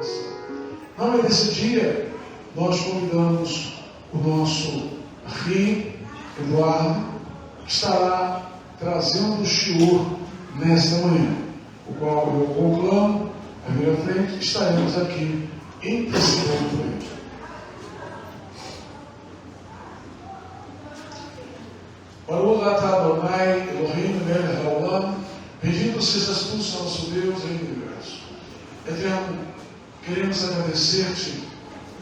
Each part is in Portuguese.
coração. Na noite desse dia, nós convidamos o nosso Ri Eduardo, que estará trazendo o shiur nesta manhã, o qual eu conclamo, a vir à frente, estaremos aqui intercedendo por ele. Baruch atah Adonai Eloheinu melech haolam, bendito sejas tu, nosso Deus, Rei do Universo. Eterno, queremos agradecer-te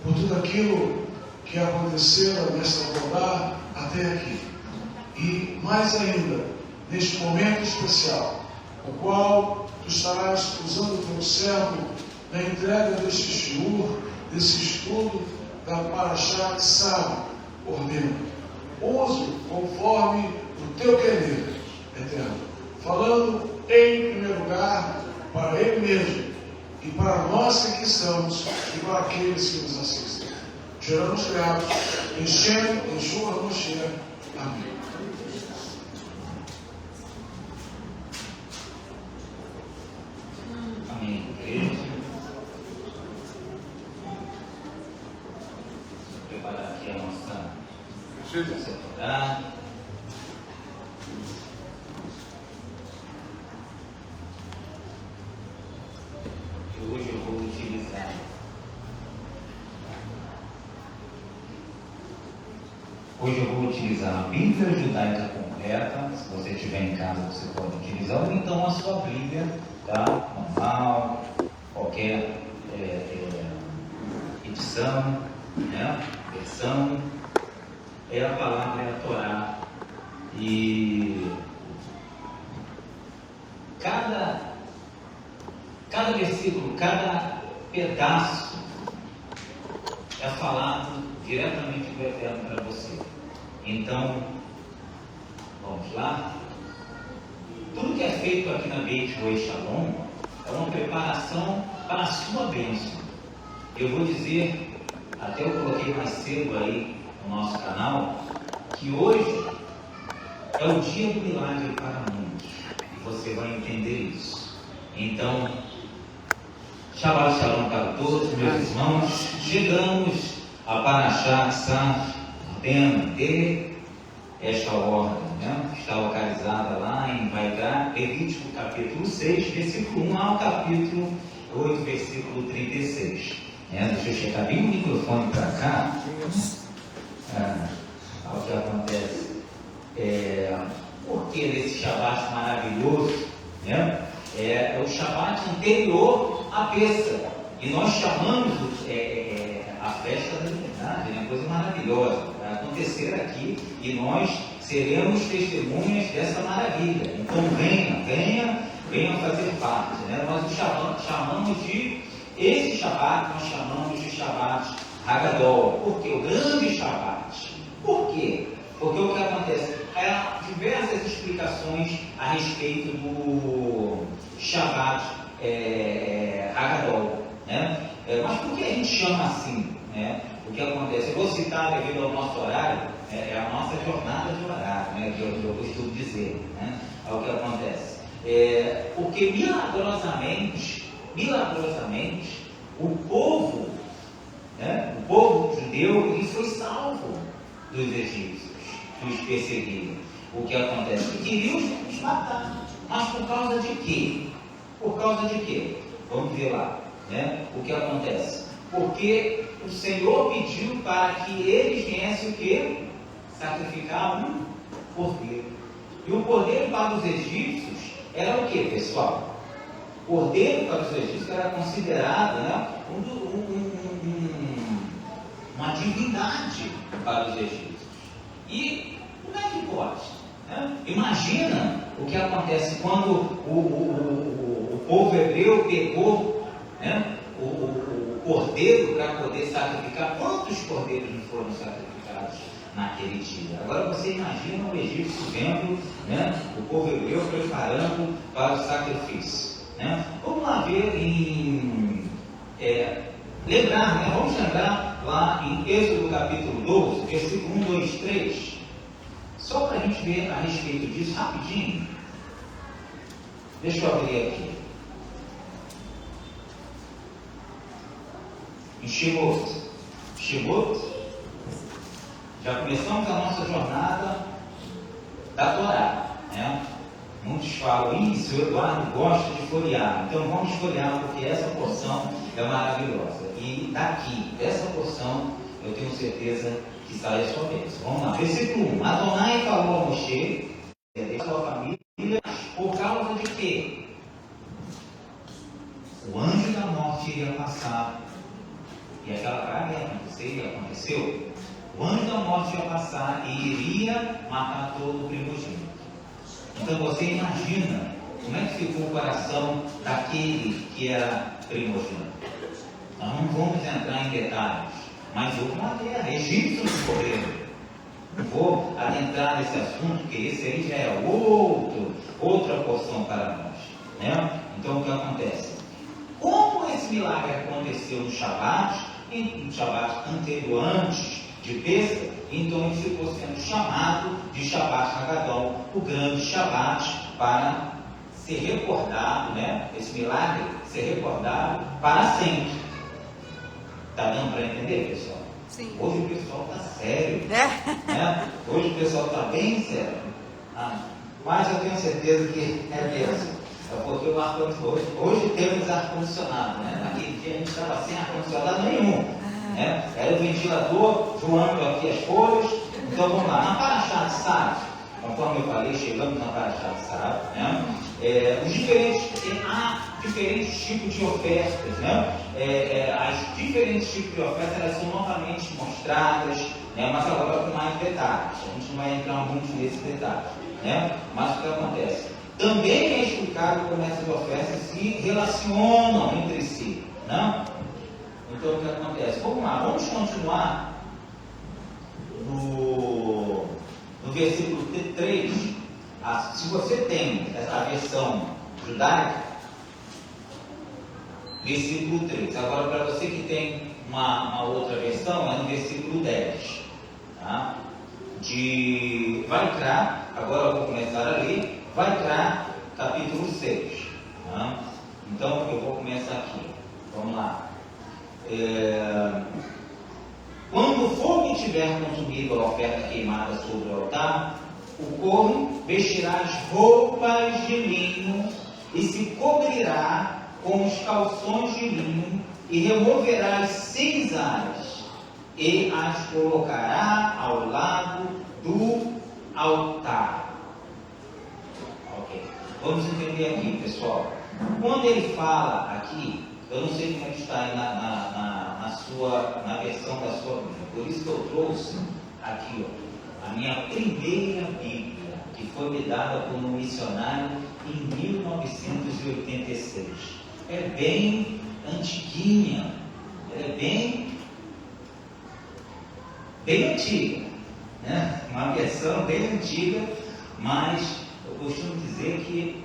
por tudo aquilo que aconteceu nesta rodada até aqui. E mais ainda, neste momento especial, o qual tu estarás usando o teu servo na entrega deste shiur, desse estudo da Parashá que sabe, ordena. Use conforme o teu querer, Eterno, falando em primeiro lugar para Ele mesmo e para nós que aqui estamos e para aqueles que nos assistem. Geramos gratos, enchendo, Yeshua HaMashiach. Amém. Amém, igreja. Vou preparar aqui a nossa separada. E hoje eu vou utilizar a Bíblia Judaica completa. Se você estiver em casa, você pode utilizar, ou então a sua Bíblia, tá? Normal, qualquer edição, né? Versão. A palavra é a Torá. E cada versículo, cada pedaço é falado diretamente do Eterno para você. Então, vamos lá. Tudo que é feito aqui na Beit Roei Shalom é uma preparação para a sua bênção. Eu vou dizer, até eu coloquei mais cedo aí no nosso canal, que hoje é o dia do milagre para muitos. E você vai entender isso. Então, Shabbat Shalom para todos, meus irmãos. Chegamos a Parashá Saf, ordena de esta ordem, né? Está localizada lá em Vaikra, Levítico capítulo 6, versículo 1 ao capítulo 8, versículo 36. Deixa eu chegar bem o microfone para cá. Olha o que acontece. Por que nesse Shabat maravilhoso, né? É o Shabat anterior à Pêssah. E nós chamamos a festa da liberdade, é uma coisa maravilhosa. Vai acontecer aqui e nós seremos testemunhas dessa maravilha. Então venha fazer parte. Né? Nós chamamos de, esse Shabat nós chamamos de Shabat Hagadol. Por quê? O grande Shabat. Por quê? Porque o que acontece? Há diversas explicações a respeito do Shabat Hagadol. Né? Mas por que a gente chama assim? Né? O que acontece? Eu vou citar devido ao nosso horário, é a nossa jornada de horário, né? Que eu costumo dizer. Né? É o que acontece. Porque milagrosamente, o povo, né? O povo judeu, ele foi salvo dos egípcios, dos perseguidos. O que acontece? Queriam os matar. Mas por causa de quê? Por causa de quê? Vamos ver lá. Né? O que acontece? Porque o Senhor pediu para que eles viessem o quê? Sacrificar um cordeiro. E o cordeiro para os egípcios era o quê, pessoal? O cordeiro para os egípcios era considerado, né, uma divindade para os egípcios. E como é que pode? Né? Imagina o que acontece quando o povo hebreu pegou, né, o cordeiro para poder sacrificar. Quantos cordeiros não foram sacrificados naquele dia? Agora você imagina o egípcio vendo, né, o povo hebreu preparando para o sacrifício. Né? Vamos lá ver lembrar, né? Vamos lembrar lá em Êxodo capítulo 12, versículo 1, 2, 3. Só para a gente ver a respeito disso rapidinho. Deixa eu abrir aqui. em Shemot. Shemot, já começamos a nossa jornada da Torá, né? Muitos falam, isso, o Eduardo gosta de folhear, então vamos folhear, porque essa porção é maravilhosa. E daqui, dessa porção, eu tenho certeza que sai a sua vez. Vamos lá, versículo 1. Adonai falou a Moshe, e a sua família, por causa de quê? O anjo da morte iria passar, e aquela praga ia acontecer, e aconteceu. O anjo da morte ia passar e iria matar todo o primogênito. Então você imagina como é que ficou o coração daquele que era primogênito. Nós não vamos entrar em detalhes, mas houve uma guerra, egípcios correram. Não vou adentrar nesse assunto, porque esse aí já é outra porção para nós, né? Então o que acontece? Como esse milagre aconteceu no Shabat, no Shabat anterior, antes de Pêssega, então ele ficou sendo chamado de Shabat Hagadol, o grande Shabat, para ser recordado, né? Esse milagre ser recordado para sempre. Está dando para entender, pessoal? Sim. Hoje o pessoal está sério, né? Hoje o pessoal está bem sério. Mas eu tenho certeza que é mesmo. É porque o ar-condicionado, hoje temos ar-condicionado, né? Naquele dia a gente estava sem ar-condicionado nenhum, né? Era o ventilador voando aqui as folhas. Então vamos lá, na Parashá de Sarah, conforme eu falei, chegamos na Parashá de Sarah, né? Há diferentes tipos de ofertas, né? As diferentes tipos de ofertas, elas são novamente mostradas, né? Mas agora com mais detalhes. A gente não vai entrar muito nesses detalhes, né? Mas o que acontece? Também é explicado como essas ofertas se relacionam entre si, né? Então o que acontece? Vamos lá, vamos continuar no versículo 3. Se você tem essa versão judaica, versículo 3. Agora, para você que tem uma outra versão, é no versículo 10. Tá? Vaikra, agora eu vou começar a ler. Vaikra, capítulo 6. Tá? Então, eu vou começar aqui. Vamos lá. Quando o fogo tiver consumido a oferta queimada sobre o altar, o corvo vestirá as roupas de linho e se cobrirá com os calções de linho e removerá as cinzas e as colocará ao lado do altar. Ok. Vamos entender aqui, pessoal. Quando ele fala aqui, eu não sei como é que está aí na versão da sua Bíblia, por isso que eu trouxe aqui, ó, a minha primeira Bíblia, que foi me dada por um missionário em 1986. É bem antiguinha, é bem antiga, né? Uma versão bem antiga, mas eu costumo dizer que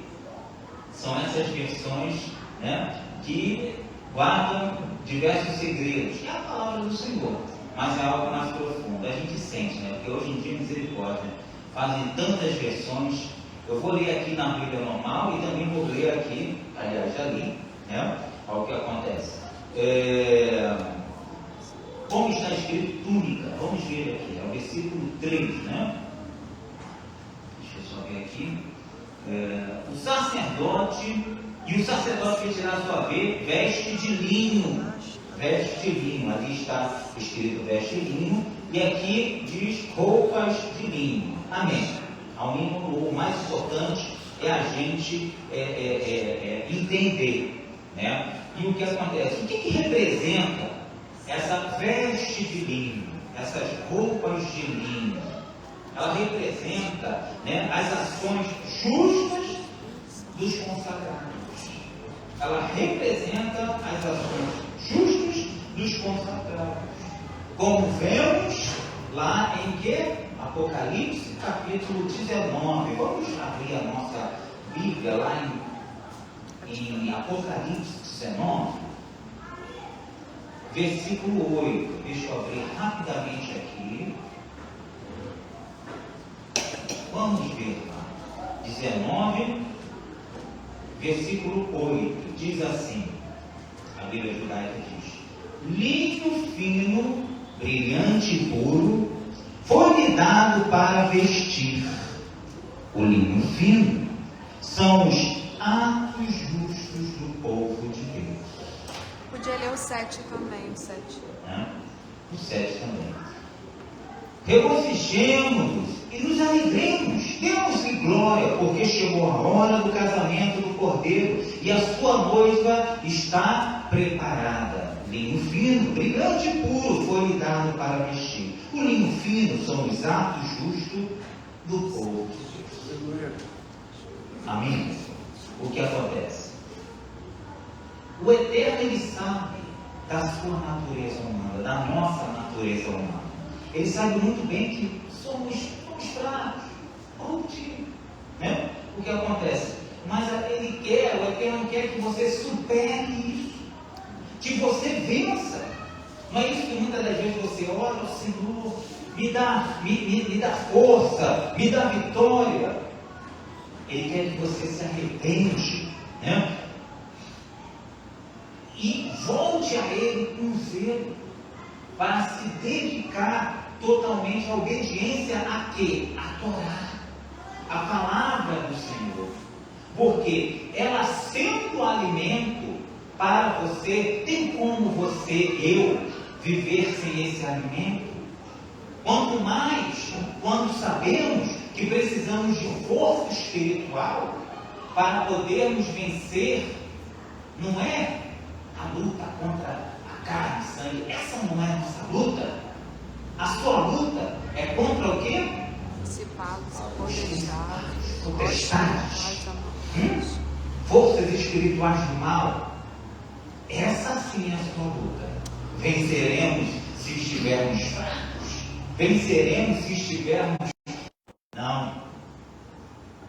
são essas versões, né, que guardam diversos segredos, que é a palavra do Senhor, mas é algo mais profundo. A gente sente, né? Porque hoje em dia, misericórdia, fazem tantas versões. Eu vou ler aqui na Bíblia normal e também vou ler aqui, aliás, já li, né? Olha o que acontece. Como está escrito túnica, vamos ver aqui, é o versículo 3, né? Deixa eu só ver aqui. O sacerdote vestirá sua veste de linho. Veste de linho, ali está escrito veste de linho, e aqui diz roupas de linho. Amém. Ao mínimo, o mais importante é a gente entender, né? E o que acontece? O que representa essa veste de linho, essas roupas de linho? Ela representa, né, as ações justas dos consagrados. Ela representa as ações justas dos consagrados. Como vemos lá em que? Apocalipse capítulo 19. Vamos abrir a nossa Bíblia lá em Apocalipse 19, versículo 8. Deixa eu abrir rapidamente aqui. Vamos ver lá. 19, versículo 8. Diz assim, a Bíblia judaica diz: linho fino, brilhante e puro, foi-lhe dado para vestir. O linho fino são os atos justos do povo de Deus. Podia ler o 7 também, o 7. O 7 também. Regozijemo-nos e nos alegremos, demos-lhe glória, porque chegou a hora do casamento do Cordeiro e a sua noiva está preparada. Linho fino, brilhante e puro foi-lhe dado para vestir. O linho fino são os atos justos do povo de Deus. Amém? O que acontece? O Eterno, Ele sabe da sua natureza humana, da nossa natureza humana. Ele sabe muito bem que somos fracos, né? O que acontece? Mas Ele quer, o Eterno quer que você supere isso, que você vença. Não é isso que muitas das vezes você ora, o Senhor, me dá força, me dá vitória. Ele quer que você se arrepende, né? E volte a Ele com zelo, para se dedicar totalmente à obediência a quê? A Torá, a palavra do Senhor. Porque ela sendo alimento para você, tem como você, eu, viver sem esse alimento? Quanto mais quando sabemos que precisamos de força espiritual para podermos vencer, não é a luta contra a carne e sangue, essa não é a nossa luta. A sua luta é contra o quê? Potestades, forças espirituais do mal. Essa sim é a sua luta. Venceremos se estivermos fracos. Venceremos se estivermos... Não.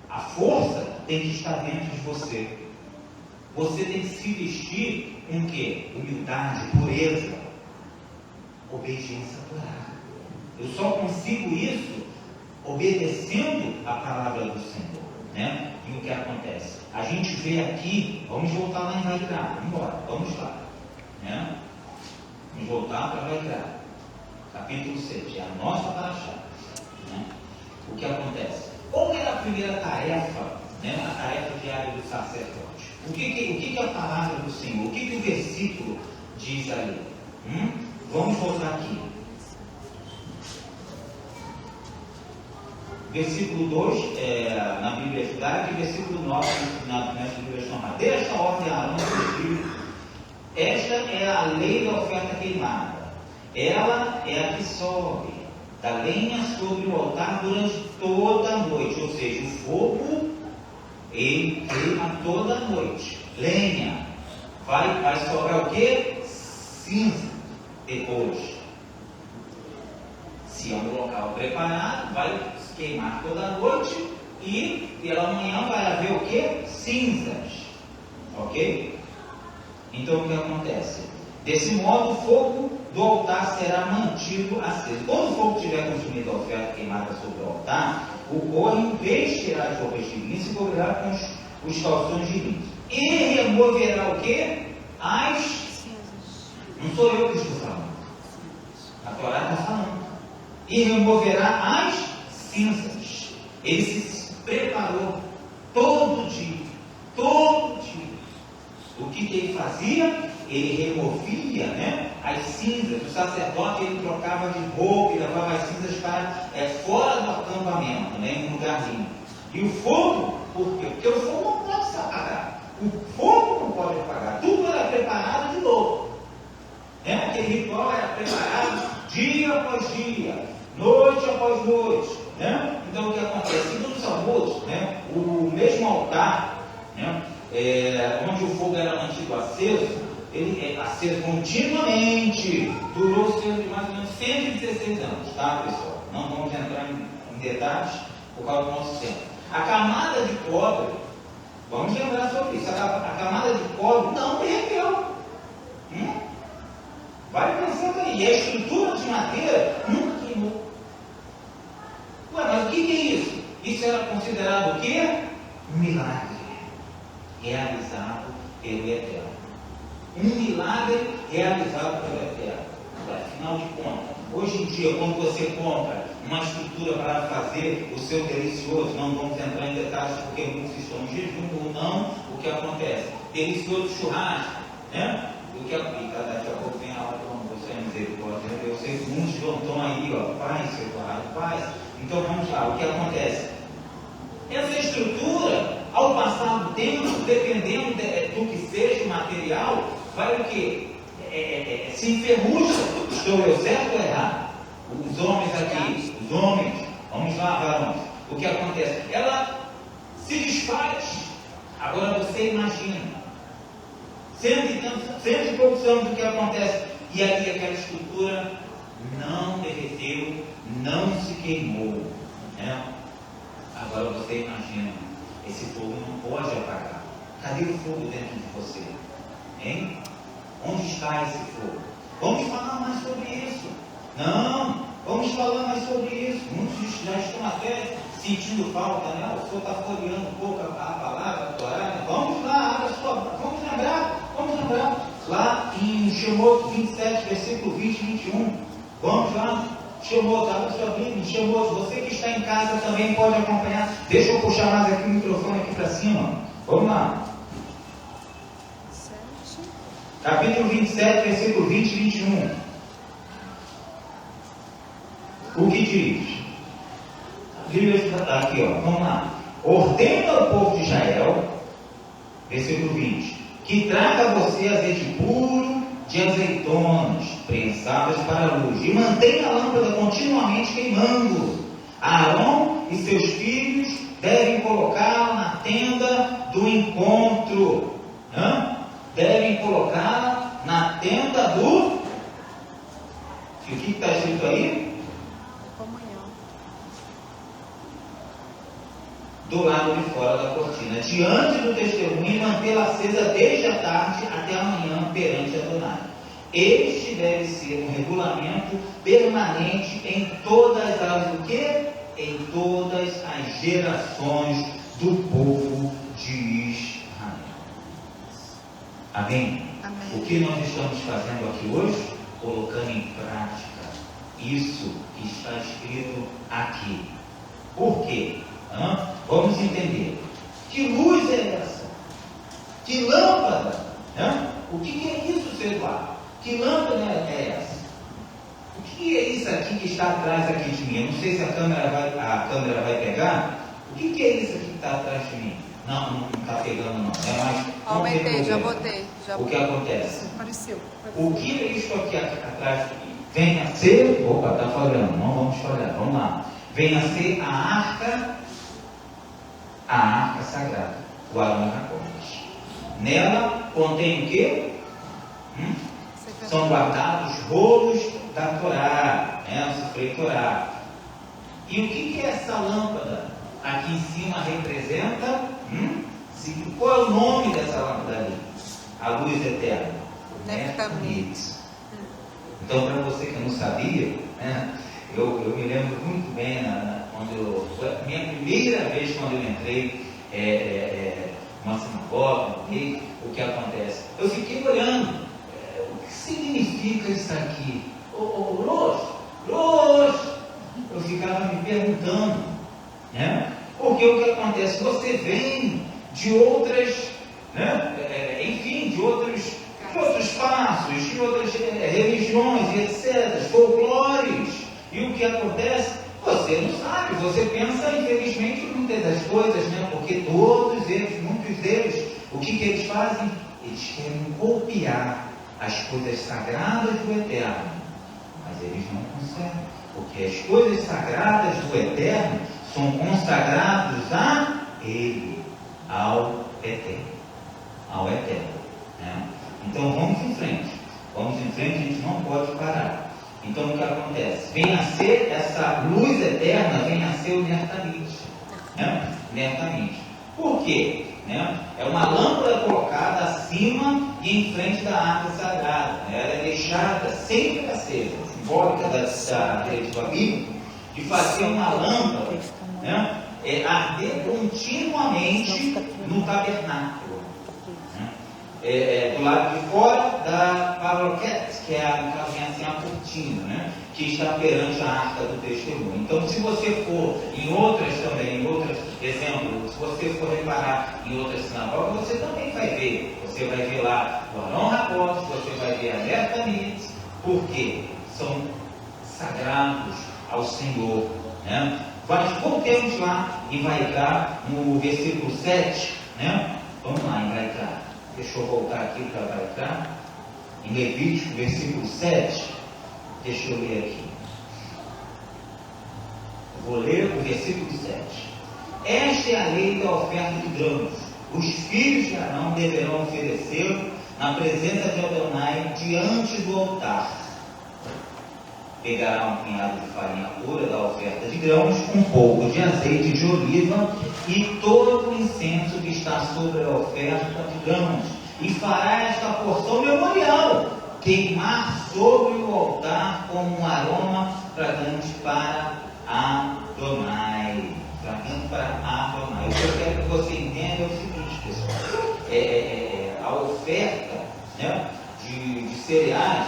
A força tem que estar dentro de você. Você tem que se vestir com o quê? Humildade, pureza, obediência à Torá. Eu só consigo isso obedecendo a palavra do Senhor, né? E o que acontece? A gente vê aqui, vamos voltar lá em Vaikra, vamos embora, vamos lá, né? Vamos voltar para Vaikra, capítulo 7, é a nossa paraxá, né? O que acontece? Qual era a primeira tarefa, né? A tarefa diária do sacerdote? O que é a palavra do Senhor? O que o versículo diz ali? Vamos voltar aqui. Versículo 2, na Bíblia judaica, e versículo 9, nas Bíblias normais. Desta ordem a Arão, esta é a lei da oferta queimada. Ela é a que sobe da lenha sobre o altar durante toda a noite. Ou seja, o fogo, ele queima toda a noite. Lenha. Vai sobrar o quê? Cinza depois. Se é um local preparado, vai queimar toda a noite e pela manhã vai haver o que? Cinzas. Ok? Então o que acontece? Desse modo o fogo do altar será mantido aceso. Quando o fogo tiver consumido a oferta queimada sobre o altar, o corno vestirá as roupas de linho e se cobrirá com os calções de linho. E removerá o que? As cinzas. Não sou eu que estou falando. A Torá está falando. E removerá as cinzas. Ele se preparou todo dia. O que ele fazia? Ele removia, né, as cinzas. O sacerdote, ele trocava de roupa e levava as cinzas para fora do acampamento, né, em um lugar limpo. E o fogo, por quê? Porque o fogo não pode se apagar. O fogo não pode apagar. Tudo era preparado de novo. Aquele ritual era preparado dia após dia, noite após noite, né? Então o que acontece? Segundo os Salmos, né, o mesmo altar, né, onde o fogo era mantido aceso, ele é aceso continuamente, durou cerca de mais ou menos 116 anos, tá, pessoal? Não vamos entrar em detalhes por causa do nosso tempo. A camada de cobre, vamos lembrar sobre isso, a camada de cobre não derreteu. Vai pensando aí, e a estrutura de madeira nunca queimou. Ué, mas o que é isso? Isso era considerado o quê? Um milagre realizado pelo Eterno. um milagre realizado pelo Eterno. Afinal de contas, hoje em dia, quando você compra uma estrutura para fazer o seu delicioso, não vamos entrar em detalhes porque muitos estão em jejum ou não, o que acontece? Delicioso churrasco, né? Daqui a pouco vem a hora do almoço, é misericórdia. Eu sei que muitos estão aí, ó, paz, seu paz. Então vamos lá, o que acontece? Essa estrutura, ao passar do tempo, dependendo do que seja o material, vai o quê? Se enferruja. Estou eu certo ou errado? Os homens aqui, vamos lá, varões. O que acontece? Ela se desfaz. Agora você imagina. Cento e poucos anos, o que acontece? E ali aquela estrutura não derreteu, não se queimou. Né? Agora você imagina, esse fogo não pode apagar. Cadê o fogo dentro de você? Hein? Onde está esse fogo? Vamos falar mais sobre isso. Não, vamos falar mais sobre isso. Muitos já estão até sentindo falta, né? O senhor está folheando um pouco a palavra, a Torá, né? Vamos lá, abra sua, vamos lembrar. Lá em Shemot 27, versículo 20 e 21. Vamos lá. Shemot, abre sua Bíblia. Shemot, você que está em casa também pode acompanhar. Deixa eu puxar mais aqui o microfone aqui para cima. Vamos lá. Capítulo 27, versículo 20 e 21. O que diz? A Bíblia está aqui, ó. Vamos lá. Ordena ao povo de Israel, versículo 20, que traga a você azeite puro de azeitonas prensadas para a luz, e mantenha a lâmpada continuamente queimando. Arão e seus filhos devem colocá-la na tenda do encontro. Devem colocá-la na tenda do... O que está escrito aí? Comunhão. Do lado de fora da cortina, diante do testemunho, e mantê-la acesa desde a tarde até amanhã perante Adonai. Este deve ser um regulamento permanente em todas as o quê? Em todas as gerações do povo de Israel. Amém? Amém. O que nós estamos fazendo aqui hoje? Colocando em prática isso que está escrito aqui. Por quê? Vamos entender. Que luz é essa? Que lâmpada? O que é isso, seu Eduardo? Que lâmpada é essa? O que é isso aqui que está atrás aqui de mim? Eu não sei se a câmera vai pegar. O que é isso aqui que está atrás de mim? Não está pegando não. Mas Aumentei, já botei. O que acontece? Apareceu. O que é isso aqui atrás de mim? Vem a ser... Opa, está falhando. Não vamos falhar. Vamos lá. Vem a ser a arca sagrada, o Arão e Racomas. Nela contém o quê? São guardados rolos da Torá, o Sifrei Torá. E o que é essa lâmpada? Aqui em cima representa, qual é o nome dessa lâmpada ali? A luz eterna. Netamente. Então, para você que não sabia, eu me lembro muito bem, foi a minha primeira vez quando eu entrei numa sinagoga, o que acontece? Eu fiquei olhando, o que significa isso aqui? Roxo, eu ficava me perguntando, porque o que acontece? Você vem de outras, de outros espaços, de outras religiões, etc., folclores, e o que acontece? Você não sabe, você pensa, infelizmente, em muitas das coisas, porque muitos deles, o que eles fazem? Eles querem copiar as coisas sagradas do Eterno, mas eles não conseguem, porque as coisas sagradas do Eterno são consagradas a Ele, ao Eterno. Então vamos em frente, a gente não pode parar. Então o que acontece? Vem a ser essa luz eterna, vem a ser o Nertanite. Nertanite. Por quê? É uma lâmpada colocada acima e em frente da arca sagrada. Ela é deixada sempre acesa, simbólica da diretiva bíblica, de fazer uma lâmpada arder continuamente no tabernáculo. do lado de fora da parroquete, que é assim, a cortina, né? Que está perante a arca do testemunho. Então, se você for em outras também, exemplo, se você for reparar em outras sinagogas, você também vai ver. Você vai ver lá o Arão Rapote, você vai ver a Lertanit, porque são sagrados ao Senhor, né? Mas voltemos lá em Vaikra, no versículo 7, né? Vamos lá em Vaikra. Deixa eu voltar aqui para Vaikra. Em Levítico, versículo 7. Deixa eu ler aqui. Eu vou ler o versículo 7. Esta é a lei da oferta de grãos. Os filhos de Arão deverão oferecer na presença de Adonai diante do altar. Pegará um punhado de farinha pura da oferta de grãos, um pouco de azeite de oliva e todo o incenso que está sobre a oferta de grãos, e fará esta porção memorial, queimar sobre o altar como um aroma fragante para Adonai. Fragante para Adonai. O que eu quero que você entenda é o seguinte, pessoal. A oferta, né, de cereais,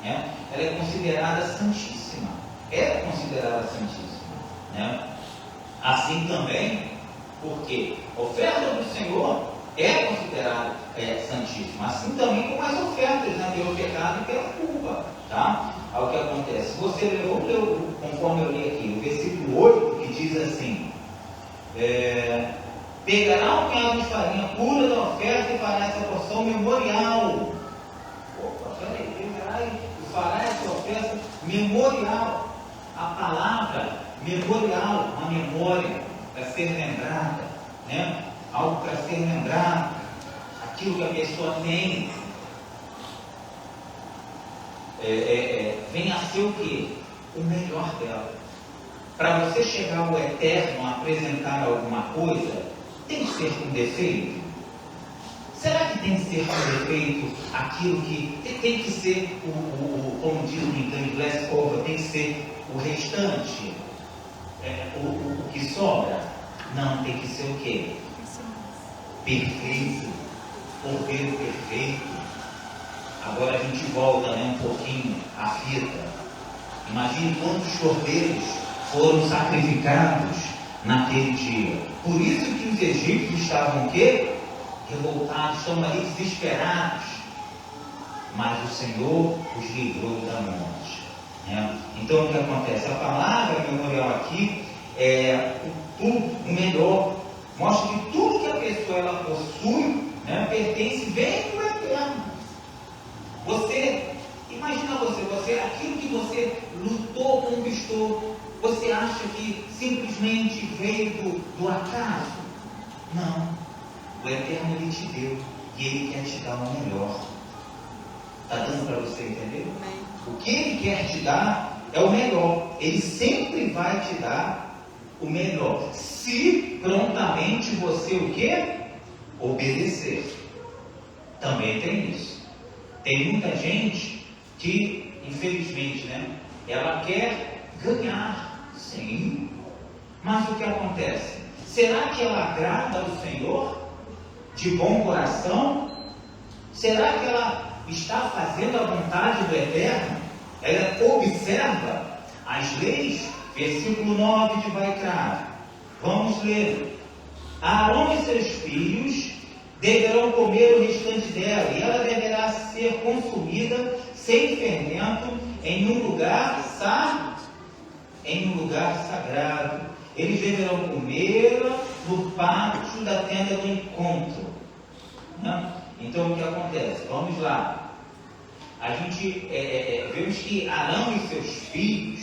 né, ela é considerada santíssima. É considerada santíssima, né? Assim também, porque a oferta do Senhor é considerada santíssima. Assim também como as ofertas, né, pelo pecado e pela culpa, tá? Aí o que acontece? Você leu, conforme eu li aqui, o versículo 8, que diz assim: pegará um punhado de farinha pura da oferta e fará essa porção memorial. Opa, peraí, pegará e fará essa oferta memorial. A palavra memorial, uma memória para ser lembrada, né? Algo para ser lembrado, aquilo que a pessoa tem, vem a ser o quê? O melhor dela. Para você chegar ao eterno, apresentar alguma coisa, tem que ser com defeito? Será que tem que ser com defeito aquilo que tem que ser, como diz no inglês, tem que ser o restante? O que sobra? Não, tem que ser o quê? Perfeito, cordeiro perfeito. Agora a gente volta, né, um pouquinho a fita. Imagine quantos cordeiros foram sacrificados naquele dia. Por isso que os egípcios estavam o quê? Revoltados, estão ali desesperados. Mas o Senhor os livrou da morte, né? Então o que acontece? A palavra memorial aqui é o melhor. Mostra que tudo que a pessoa ela possui, né, pertence, vem do eterno. Você, imagina você, aquilo que você lutou, conquistou, você acha que simplesmente veio do acaso? Não. O eterno ele te deu e ele quer te dar o melhor. Está dando para você entender? O que ele quer te dar é o melhor. Ele sempre vai te dar o melhor, se prontamente você o quê? Obedecer. Também tem isso. Tem muita gente que, infelizmente, né, ela quer ganhar, sim, mas o que acontece? Será que ela agrada ao Senhor de bom coração? Será que ela está fazendo a vontade do Eterno? Ela observa as leis? Versículo 9 de Vaikra. Vamos ler. Arão e seus filhos deverão comer o restante dela, e ela deverá ser consumida sem fermento em um lugar sagrado. Eles deverão comê-la no pátio da tenda do encontro. Não? Então o que acontece? Vamos lá. A gente vemos que Arão e seus filhos,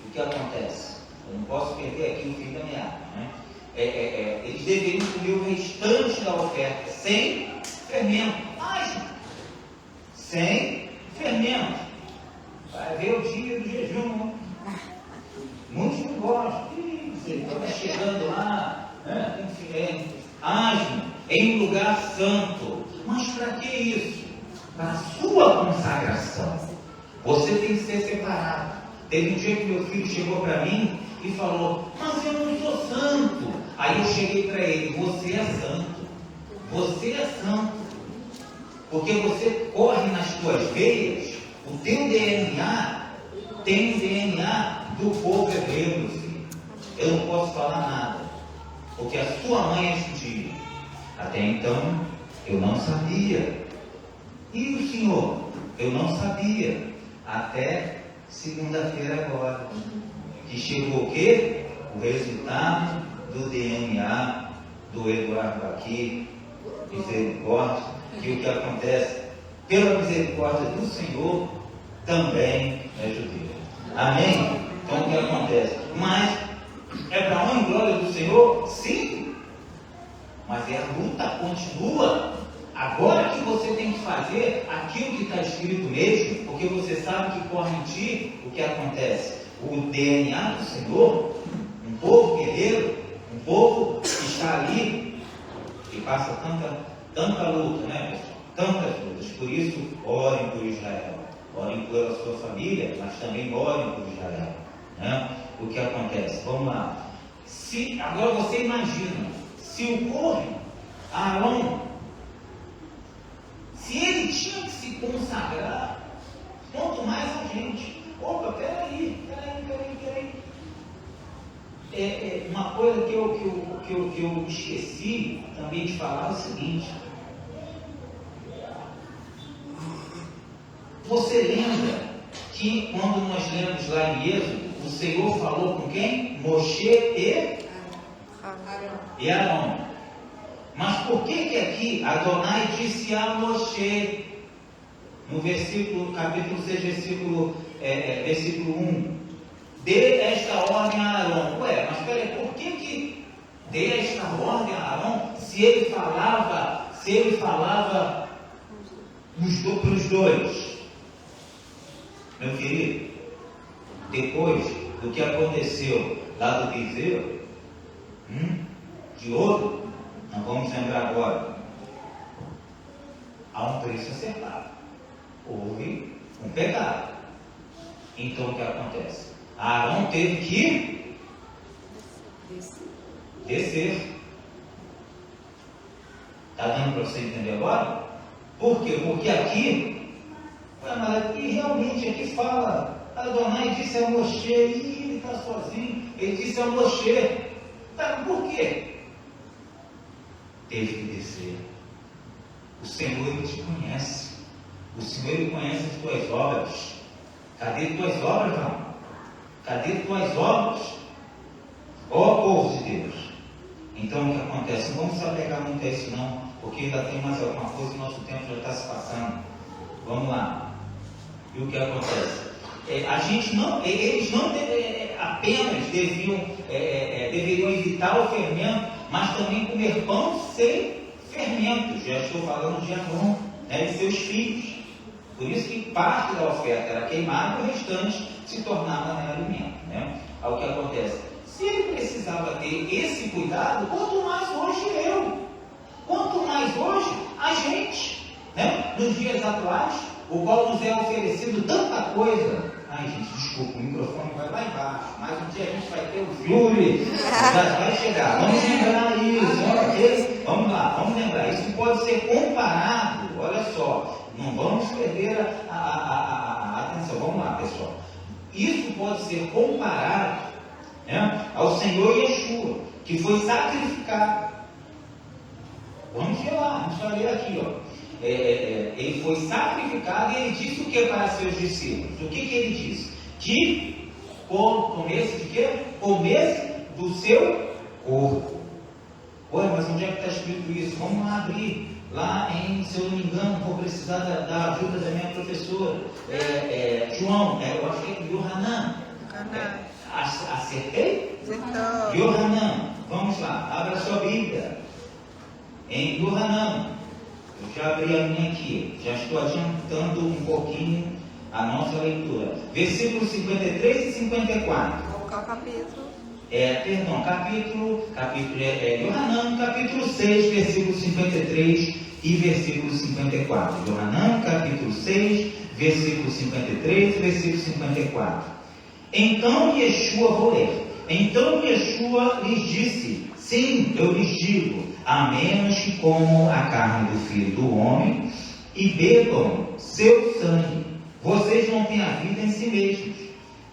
o que acontece? Eu não posso perder aqui o fim da meada, né? Eles deveriam comer o restante da oferta sem fermento. Sem fermento. Vai ver o dia do jejum. Muitos não gostam. Está chegando lá, né? Asmo, em um lugar santo. Mas para que isso? Para a sua consagração. Você tem que ser separado. Teve um dia que meu filho chegou para mim e falou: mas eu não sou santo. Aí eu cheguei para ele: você é santo. Você é santo. Porque você corre nas tuas veias, o teu DNA tem o DNA do povo hebreu, meu filho. Eu não posso falar nada, porque a sua mãe é judia. Até então, eu não sabia. E o senhor? Eu não sabia. Até segunda-feira agora. Que chegou o quê? O resultado do DNA do Eduardo aqui. Misericórdia. Que o que acontece? Pela misericórdia do Senhor, também é judeu. Amém? Então o que acontece? Mas é para a honra e glória do Senhor? Sim. Mas a luta continua. Agora que você tem que fazer aquilo que está escrito mesmo, porque você sabe que corre em ti o que acontece. O DNA do Senhor, um povo guerreiro, um povo que está ali, que passa tanta luta, né, pessoal? Tantas lutas. Por isso, orem por Israel. Orem pela sua família, mas também orem por Israel. Né? O que acontece? Vamos lá. Agora você imagina, se o Corre, Arão, se ele tinha que se consagrar, quanto mais a gente. Opa, peraí. Uma coisa que eu esqueci também de falar é o seguinte. Você lembra que quando nós lemos lá em Êxodo, o Senhor falou com quem? Moshe e Arão. Mas por que aqui Adonai disse a Moshe, no capítulo 6, versículo 1, dê esta ordem a Arão? Ué, mas peraí, por que dê esta ordem a Arão se ele falava para os dois? Meu querido, depois do que aconteceu lá do bezerro de ouro, não vamos lembrar agora, há um preço acertado, houve um pecado. Então o que acontece? Arão teve que descer. Está dando para você entender agora? Por quê? Porque aqui, mas aqui realmente aqui fala, Adonai disse a Moshe, e ele está sozinho, ele disse a Moshe, tá, por quê? Teve que descer. O Senhor, ele te conhece. O Senhor, ele conhece as tuas obras. Cadê tuas obras, irmão? Cadê tuas obras? Ó povo de Deus. Então o que acontece? Não vamos se apegar muito a isso não, porque ainda tem mais alguma coisa e nosso tempo já está se passando. Vamos lá. E o que acontece? Eles não apenas deveriam evitar o fermento, mas também comer pão sem fermento. Já estou falando de Arão, né, e seus filhos. Por isso que parte da oferta era queimada e o restante se tornava alimento. Né? Aí o que acontece? Se ele precisava ter esse cuidado, quanto mais hoje eu, quanto mais hoje a gente, né? Nos dias atuais, o qual nos é oferecido tanta coisa. Ai, gente, desculpa, o microfone vai lá embaixo, mas um dia a gente vai ter o Yuri, já vai chegar. Vamos lembrar isso, ok? Vamos lá, vamos lembrar. Isso pode ser comparado, olha só, não vamos perder a atenção. Vamos lá, pessoal. Isso pode ser comparado, né, ao Senhor Yeshua, que foi sacrificado. Vamos ver lá, vamos ler aqui, ó. Ele foi sacrificado e ele disse o que para seus discípulos? O que ele disse? Que comesse de quê? Comesse do seu corpo. Ué, mas onde é que está escrito isso? Vamos lá abrir. Lá em, se eu não me engano, vou precisar da ajuda da minha professora. João, eu acho que é Yohanan. Acertei? Acertou. Yohanan, vamos lá, abra sua Bíblia. Em Yohanan. Eu já abri a minha aqui, já estou adiantando um pouquinho a nossa leitura. Versículos 53 e 54. Qual capítulo? Capítulo Yohanan, capítulo 6, versículo 53 e versículo 54. Yohanan, capítulo 6, versículo 53 e versículo 54. Então Yeshua, vou ler. Então Yeshua lhes disse: sim, eu lhes digo, a menos que comam a carne do Filho do Homem e bebam seu sangue. Vocês não têm a vida em si mesmos.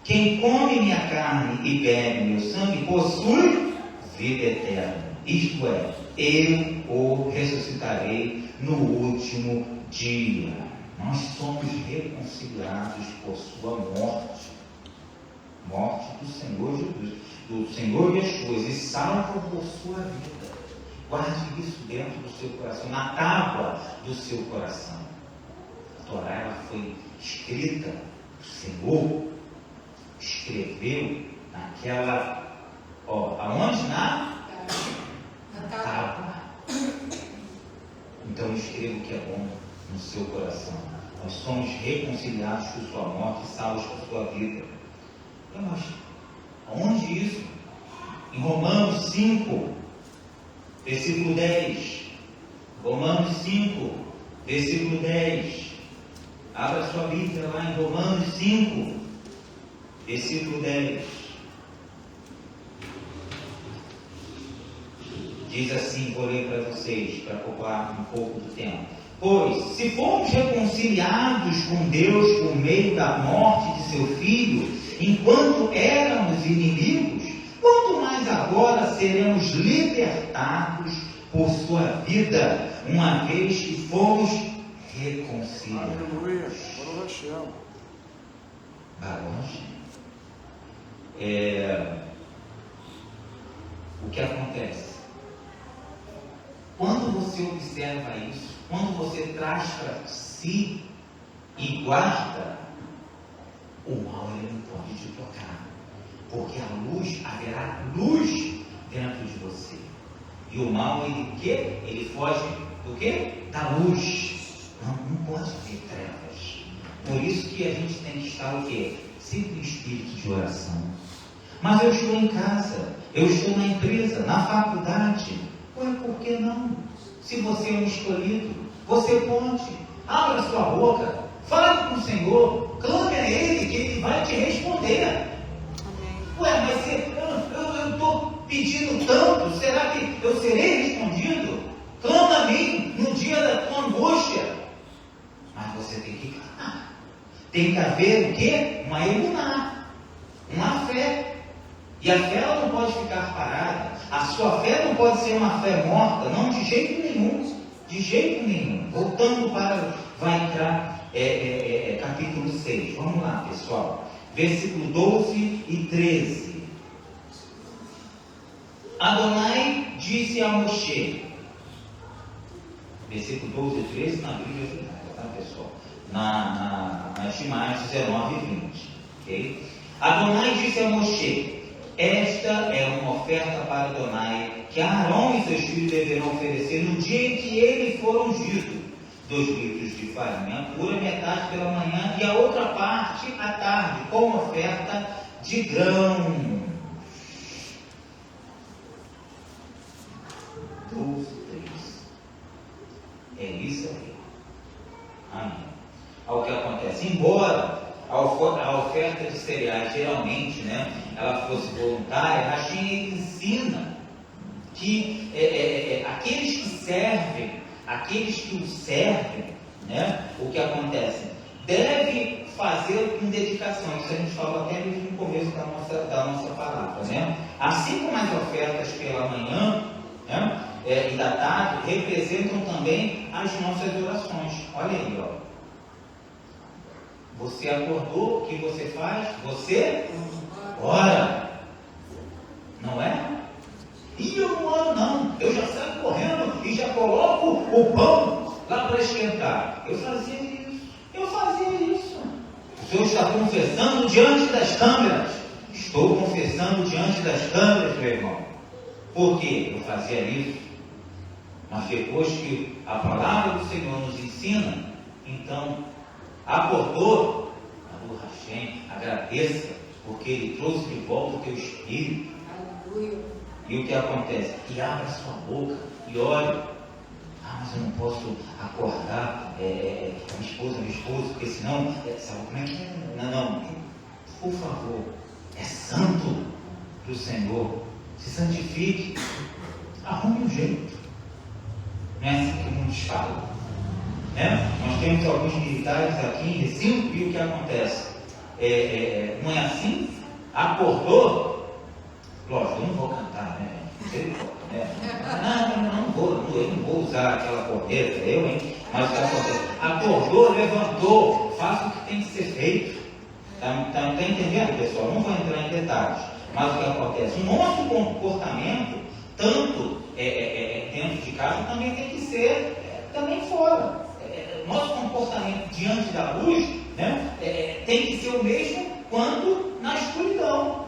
Quem come minha carne e bebe meu sangue possui vida eterna. Isto é, eu o ressuscitarei no último dia. Nós somos reconciliados por sua morte. Morte do Senhor Jesus, do Senhor Yeshua, e salvo por sua vida. Guarde isso dentro do seu coração, na tábua do seu coração. A Torá ela foi escrita, o Senhor escreveu naquela, aonde? Na tábua. Então escreva o que é bom no seu coração. Nós somos reconciliados por sua morte e salvos por sua vida. Mas aonde isso? Em Romanos 5, versículo 10. Romanos 5, versículo 10. Abra sua Bíblia lá em Romanos 5, versículo 10. Diz assim, vou ler para vocês, para poupar um pouco do tempo. Pois, se fomos reconciliados com Deus por meio da morte de seu Filho, enquanto éramos inimigos, quanto mais agora seremos libertados por sua vida, uma vez que fomos reconciliados. Aleluia. Baruch Hashem. O que acontece? Quando você observa isso, quando você traz para si e guarda, o mal ele não pode te tocar, porque haverá luz dentro de você. E o mal ele foge do quê? Da luz. Não pode haver trevas. Por isso que a gente tem que estar o quê? Sempre em espírito de oração. Mas eu estou em casa, eu estou na empresa, na faculdade. Ué, por que não? Se você é um escolhido, você pode. Abra sua boca, fale com o Senhor, clame a Ele, que Ele vai te responder. Amém. Ué, mas eu estou pedindo tanto, será que eu serei respondido? Clama a mim no dia da tua angústia. Mas você tem que clamar. Tem que haver o quê? Uma emuná, uma fé. E a fé ela não pode ficar parada. A sua fé não pode ser uma fé morta, não, de jeito nenhum. De jeito nenhum. Voltando para, vai entrar capítulo 6. Vamos lá, pessoal. Versículo 12 e 13. Adonai disse a Moshe. Versículo 12 e 13 na Bíblia judaica, tá, pessoal? Nas imagens 19 e 20. Ok? Adonai disse a Moshe: esta é uma oferta para Adonai, que Arão e seus filhos deverão oferecer no dia em que ele for ungido. 2 litros de farinha pura, metade pela manhã e a outra parte à tarde, como oferta de grão. 12, 3. É isso aí. Amém. Ao que acontece, embora a oferta de cereais geralmente, ela fosse voluntária, Rashi ensina que aqueles que o servem, o que acontece? Deve fazer com dedicação. Isso a gente falou até no começo da nossa palavra. Assim como as ofertas pela manhã e da tarde representam também as nossas orações. Olha aí, ó. Você acordou, o que você faz? Você ora. Não é? E eu não oro não. Eu já saio correndo e já coloco o pão lá para esquentar. Eu fazia isso. O Senhor está confessando diante das câmeras. Estou confessando diante das câmeras, meu irmão. Por quê? Eu fazia isso. Mas depois que a palavra do Senhor nos ensina, então acordou, agradeça, porque Ele trouxe de volta o teu espírito. Aleluia. E o que acontece? E abra sua boca e ore. Mas eu não posso acordar minha esposa, porque senão, sabe como é que é? Não, por favor, é santo para o Senhor. Se santifique, arrume um jeito. Não é assim que muitos falam. né? Nós temos alguns militares aqui em Recife e o que acontece? Não é assim? Acordou, lógico, eu não vou cantar, né? Eu não vou usar aquela corneta, mas o que acontece? Acordou, levantou, faça o que tem que ser feito. Está entendendo, pessoal? Não vou entrar em detalhes, mas o que acontece? O nosso comportamento, tanto dentro de casa, também tem que ser também fora. Nosso comportamento diante da luz, né, tem que ser o mesmo quanto na escuridão.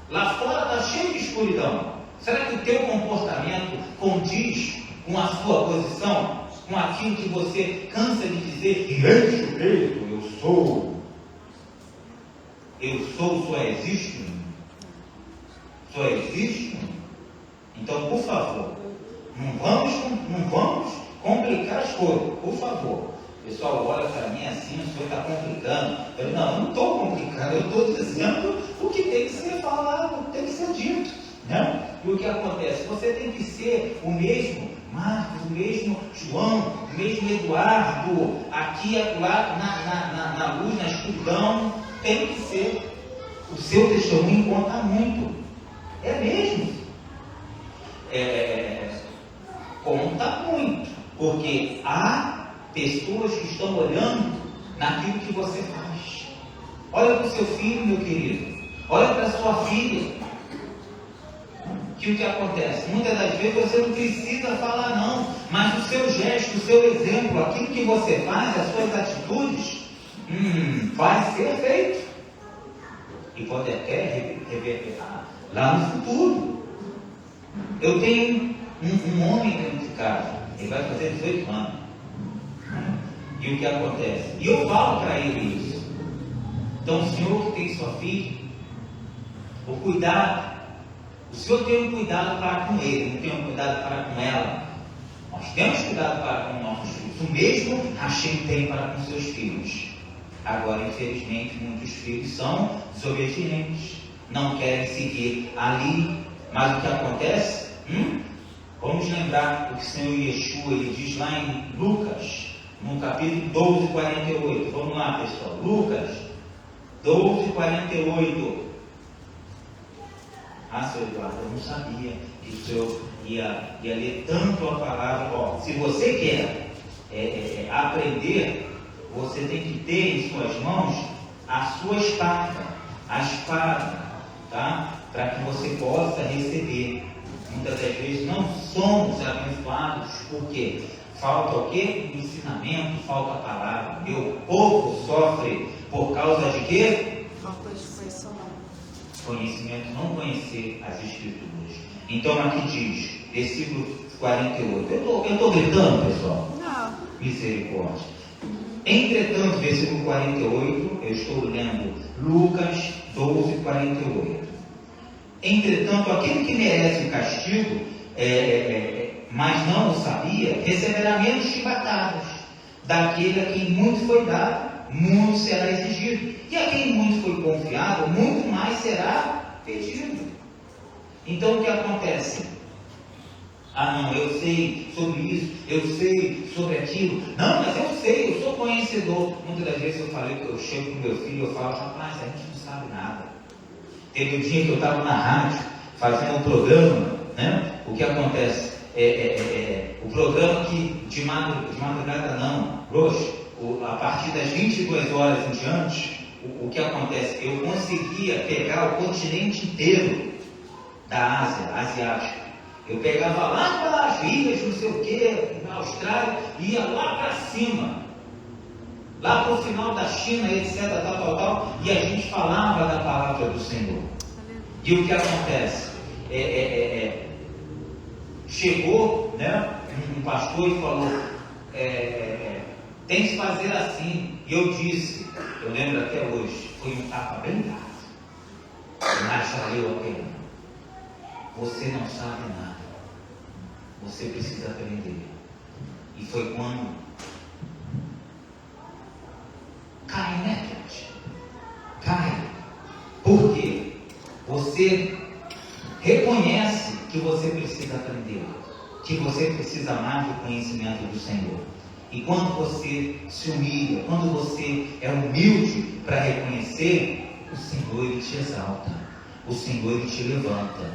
Lá fora está cheio de escuridão. Será que o teu comportamento condiz com a sua posição, com aquilo que você cansa de dizer que enche o peito, eu sou, só existe um? Só existe um? Então, por favor, não vamos complicar as coisas, por favor. O pessoal olha para mim assim, o senhor está complicando. Eu não estou complicando, eu estou dizendo o que tem que ser falado, tem que ser dito, né? E o que acontece? Você tem que ser o mesmo Marcos, o mesmo João, o mesmo Eduardo, aqui, lá na luz, na escuridão, tem que ser. O seu testemunho conta muito. É mesmo. Conta muito, porque há pessoas que estão olhando naquilo que você faz. Olha para o seu filho, meu querido. Olha para a sua filha. Que o que acontece? Muitas das vezes você não precisa falar não, mas o seu gesto, o seu exemplo, aquilo que você faz, as suas atitudes, vai ser feito. E pode até reverberar lá no futuro. Eu tenho um homem dentro de casa, ele vai fazer 18 anos. E o que acontece? E eu falo para ele isso. Então, o senhor que tem sua filha, o cuidado, o senhor tem um cuidado para com ele, não tem um cuidado para com ela. Nós temos cuidado para com nossos filhos. O mesmo Hashem tem para com seus filhos. Agora, infelizmente, muitos filhos são desobedientes, não querem seguir ali. Mas o que acontece? Vamos lembrar o que o Senhor Yeshua ele diz lá em Lucas, no capítulo 12, 48. Vamos lá, pessoal. Lucas 12, 48. Seu Eduardo, eu não sabia que o Senhor ia ler tanto a palavra. Se você quer aprender, você tem que ter em suas mãos a sua espada, tá? Para que você possa receber. Muitas das vezes não somos abençoados, porque falta o quê? O ensinamento, falta a palavra. Meu povo sofre por causa de quê? Falta de conhecimento, não conhecer as Escrituras. Então aqui diz, versículo 48. Eu estou gritando, pessoal? Não. Misericórdia. Entretanto, versículo 48, eu estou lendo Lucas 12, 48. Entretanto, aquele que merece o castigo, mas não o sabia, receberá menos chibatadas. Daquele a quem muito foi dado, muito será exigido. E a quem muito foi confiado, muito mais será pedido. Então o que acontece? Não, eu sei sobre isso, eu sei sobre aquilo. Não, mas eu sei, eu sou conhecedor. Muitas das vezes eu chego com meu filho e eu falo, rapaz, a gente não sabe nada. Teve um dia que eu estava na rádio, fazendo um programa, né? O que acontece? O programa que de madrugada não, hoje, a partir das 22 horas em diante, o que acontece? Eu conseguia pegar o continente inteiro da Ásia, asiático. Eu pegava lá para as ilhas, não sei o que, na Austrália, ia lá para cima, lá para o final da China, etc, tal, e a gente falava da palavra do Senhor. E o que acontece? Chegou, né, um pastor e falou, tem que fazer assim. E eu disse, eu lembro até hoje, foi um tapa bem dado, mas valeu a pena. Você não sabe nada, você precisa aprender. E foi quando cai, né, gente? Cai. Por quê? Você reconhece que você precisa aprender, que você precisa mais do conhecimento do Senhor. E quando você se humilha, quando você é humilde para reconhecer, o Senhor Ele te exalta, o Senhor Ele te levanta.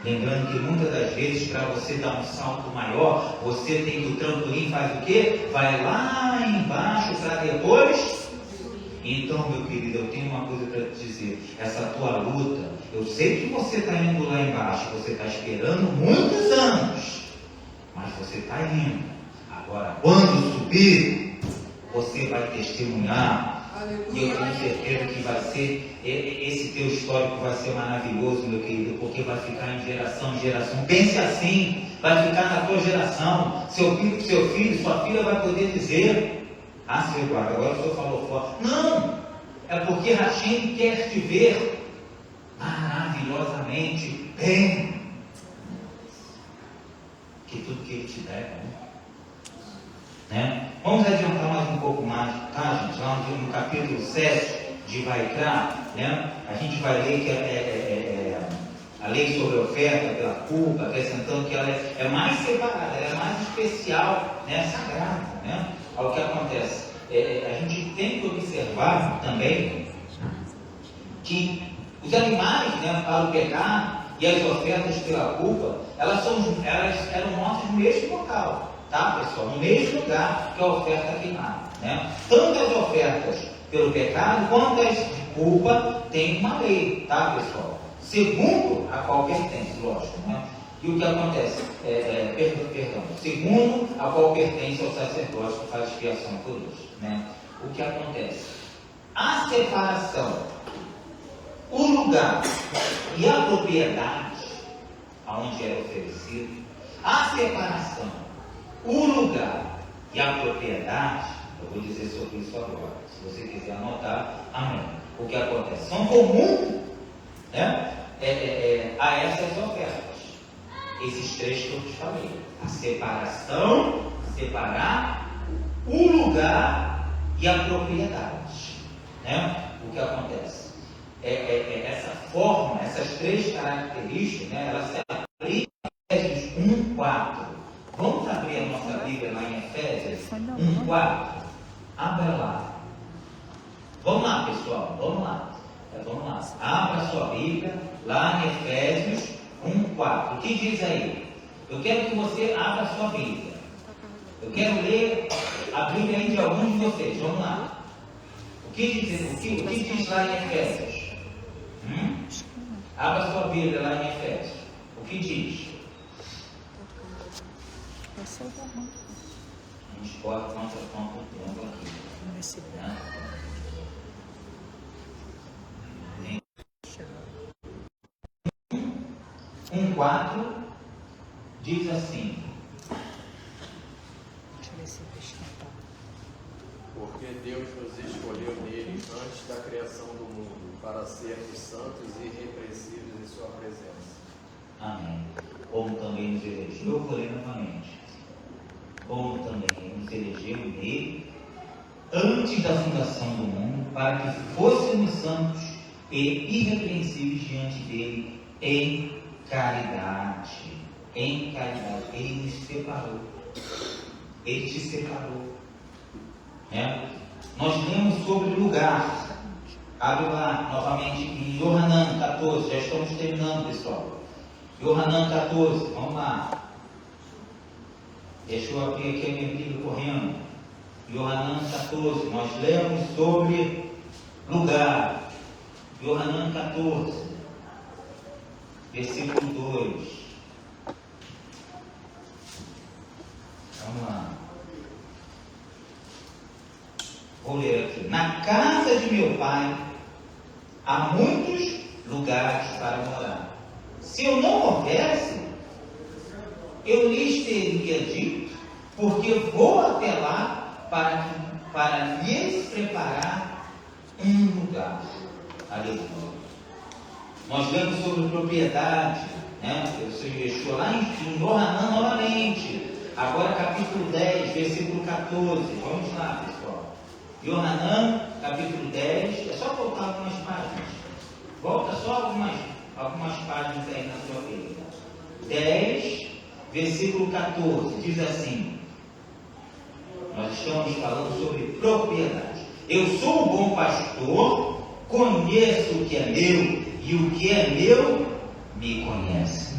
Lembrando que muitas das vezes, para você dar um salto maior, você tem que o trampolim faz o quê? Vai lá embaixo para depois. Então, meu querido, eu tenho uma coisa para te dizer. Essa tua luta, eu sei que você está indo lá embaixo, você está esperando muitos anos, mas você está indo. Agora, quando subir, você vai testemunhar. E eu tenho certeza que vai ser, esse teu histórico vai ser maravilhoso, meu querido, porque vai ficar em geração em geração. Pense assim, vai ficar na tua geração. Seu filho, sua filha vai poder dizer: ah, seu Eduardo, agora o senhor falou forte. Não, é porque Rachim quer te ver maravilhosamente bem. Que tudo que ele te der é bom. Né? Vamos adiantar mais um pouco mais, tá, gente? Lá no capítulo 7 de Vaikra, né? A gente vai ler que a lei sobre a oferta pela culpa, acrescentando que ela é mais separada, ela é mais especial, né? Sagrada, né? Ao que acontece. A gente tem que observar também que os animais, né, para o pecado e as ofertas pela culpa, elas eram mortas no mesmo local. Tá, pessoal? No mesmo lugar que a oferta queimada, né? Tanto as ofertas pelo pecado quanto as de culpa tem uma lei, tá, pessoal? Segundo a qual pertence, lógico, né? E o que acontece? Segundo a qual pertence ao sacerdócio que faz expiação por isso, né? O que acontece? A separação, o lugar e a propriedade aonde era oferecido, a separação, o lugar e a propriedade, eu vou dizer sobre isso agora. Se você quiser anotar, amém. O que acontece? São comuns, né, a essas ofertas. Esses três que eu te falei. A separação, separar o lugar e a propriedade. Né? O que acontece? Essa forma, essas três características, né, elas se aplicam em Efésios 1:4. Vamos abrir a nossa Bíblia lá em Efésios 1:4. Abra lá. Vamos lá, pessoal. Vamos lá. Vamos lá. Abra a sua Bíblia lá em Efésios 1:4. O que diz aí? Eu quero que você abra a sua Bíblia. Eu quero ler a Bíblia aí de alguns de vocês. Vamos lá. O que diz lá em Efésios? Abra a sua Bíblia lá em Efésios. O que diz? A gente pode contra o tempo aqui. Né? 1:4 diz assim: porque Deus nos escolheu nele antes da criação do mundo, para sermos santos e irrepreensíveis em sua presença. Amém. Como também nos elegeu, eu vou ler novamente. Como também nos elegeu nele antes da fundação do mundo, para que fôssemos santos e irrepreensíveis diante dele em caridade. Em caridade. Ele nos separou. Ele te separou. Né? Nós lemos sobre o lugar. Abre lá novamente em Yohanan 14. Já estamos terminando, pessoal. Yohanan 14. Vamos lá. Deixa eu abrir aqui a minha Bíblia correndo. Yohanan 14. Nós lemos sobre lugar. Yohanan 14. Versículo 2. Vamos lá. Vou ler aqui. Na casa de meu pai há muitos lugares para morar. Se eu não houvesse, eu lhes teria dito, porque vou até lá para lhes preparar um lugar. Aleluia. Nós lemos sobre propriedade, né? O Senhor deixou lá em Yohanan novamente. Agora capítulo 10, versículo 14. Vamos lá, pessoal. Yohanan, capítulo 10. É só voltar algumas páginas. Volta só algumas páginas aí na sua Bíblia. 10, versículo 14. Diz assim: Nós estamos falando sobre propriedade. Eu sou o bom pastor, conheço o que é meu, e o que é meu me conhece.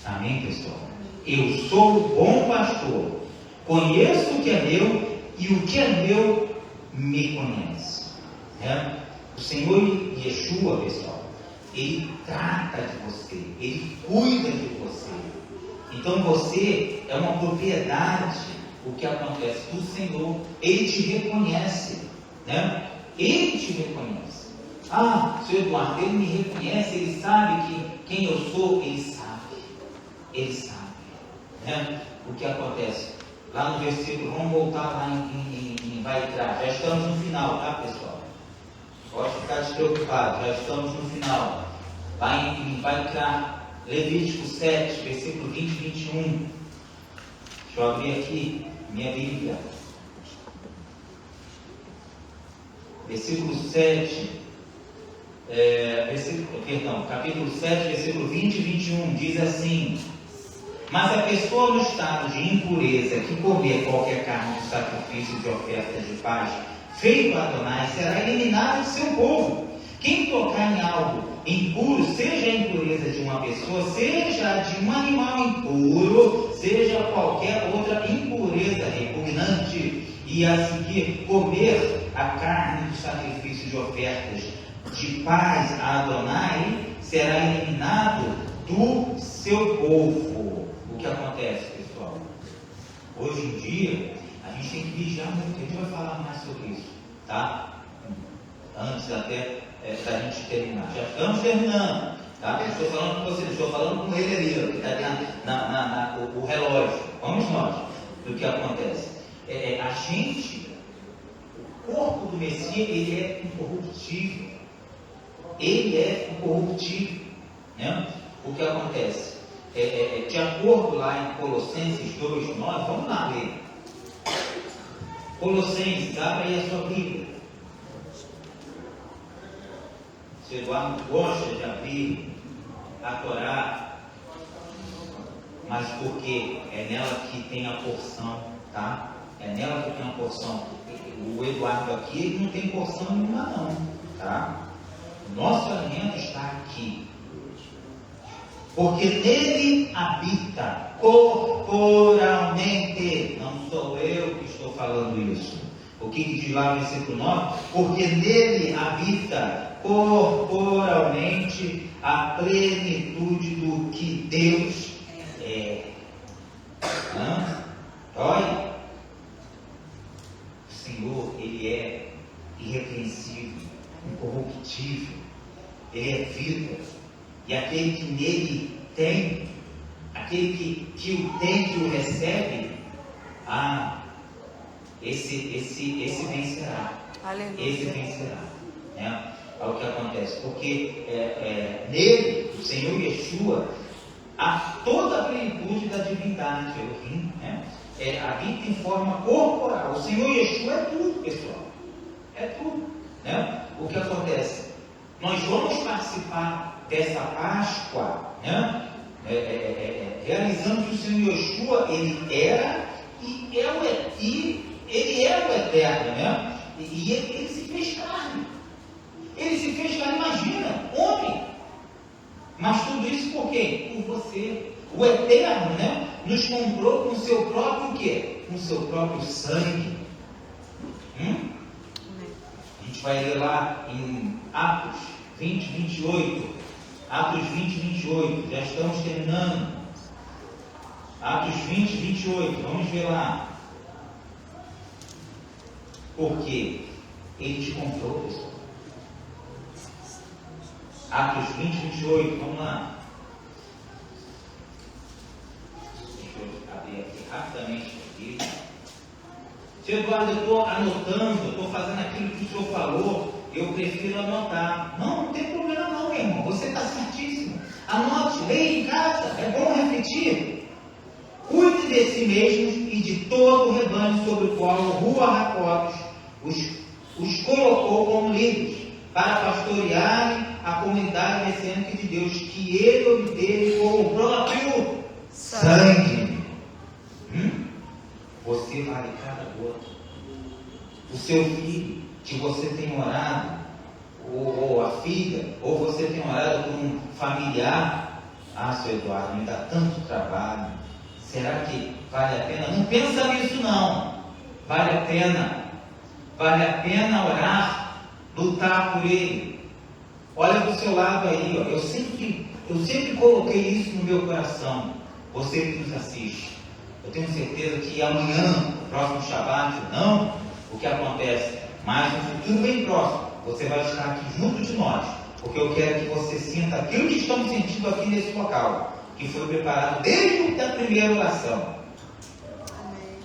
Amém. Amém, pessoal? Eu sou o bom pastor, conheço o que é meu, e o que é meu me conhece. Né? O Senhor Yeshua, pessoal, Ele trata de você, Ele cuida de você. Então você é uma propriedade. O que acontece do Senhor, Ele te reconhece, né? Ele te reconhece. Ah, Senhor Eduardo, Ele me reconhece, Ele sabe quem eu sou, Ele sabe, né? O que acontece? Lá no versículo, vamos voltar lá em Vaikra, já estamos no final, tá, pessoal? Pode ficar despreocupado, já estamos no final. Lá em Vaikra, Levítico 7, versículo 20 e 21. Deixa eu abrir aqui minha Bíblia. Versículo 7, capítulo 7, versículo 20 e 21, diz assim: mas a pessoa no estado de impureza que comer qualquer carne de sacrifício de oferta de paz feito a Adonai será eliminado de seu povo. Quem tocar em algo impuro, seja a impureza de uma pessoa, seja a de um animal impuro, seja qualquer outra impureza repugnante, e a seguir comer a carne do sacrifício de ofertas de paz a Adonai, será eliminado do seu povo. O que acontece, pessoal? Hoje em dia, a gente tem que vigiar muito, a gente vai falar mais sobre isso, tá? Antes até da gente terminar. Já estamos terminando, tá? Não estou falando com vocês, estou falando com ele ali, ó, que está ali o relógio. Vamos nós, do que acontece. A gente, o corpo do Messias, ele é incorruptível. Ele é incorruptível, né? O que acontece? De acordo lá em Colossenses 2:9, vamos lá ler. Colossenses, abre aí a sua Bíblia. Se Eduardo gosta de abrir a Torá, mas porque é nela que tem a porção, tá? É nela que tem a porção. O Eduardo aqui, ele não tem porção nenhuma não, tá? O nosso alimento está aqui. Porque nele habita corporalmente. Não sou eu que estou falando isso. O que diz lá no versículo 9? Porque nele habita corporalmente a plenitude do que Deus é. Olha, o Senhor, Ele é irrepreensível, incorruptível, Ele é vida. E aquele que nele tem, aquele que o tem, que o recebe, esse vencerá. Aleluia. Esse vencerá. Né? É o que acontece. Porque nele, o Senhor Yeshua, há toda a plenitude da divindade, Elohim, né? Habita em forma corporal. O Senhor Yeshua é tudo, pessoal. É tudo. Né? O que acontece? Nós vamos participar dessa Páscoa, né? Realizando que o Senhor Yeshua, Ele era e Ele é o eterno, né? E ele se fez carne. Ele se fez carne, imagina, homem. Mas tudo isso por quê? Por você. O eterno, né? Nos comprou com o seu próprio o quê? Com o seu próprio sangue. A gente vai ler lá em Atos 20, 28. Atos 20, 28. Já estamos terminando. Atos 20, 28. Vamos ver lá. Porque Ele te comprou, pessoal. Atos 20, 28. Vamos lá. Deixa eu abrir aqui rapidamente aqui. Seu Eduardo, eu estou anotando, eu estou fazendo aquilo que o senhor falou, eu prefiro anotar. Não tem problema não, meu irmão, você está certíssimo. Anote, leia em casa, é bom refletir. Cuide de si mesmos e de todo o rebanho sobre o qual o Ruach HaKodesh os colocou como líderes, para pastorearem a comunidade recente de Deus, que Ele obteve com o próprio sangue. Você você vale cada gota. O seu filho, que você tem orado, ou a filha, ou você tem orado com um familiar. Ah, seu Eduardo, me dá tanto trabalho. Será que vale a pena? Não pensa nisso não. Vale a pena. Vale a pena orar, lutar por ele. Olha do seu lado aí, ó. Eu sempre coloquei isso no meu coração. Você que nos assiste. Eu tenho certeza que amanhã, no próximo Shabat, não, o que acontece, mas no futuro bem próximo, você vai estar aqui junto de nós, porque eu quero que você sinta aquilo que estamos sentindo aqui nesse local, que foi preparado desde a primeira oração.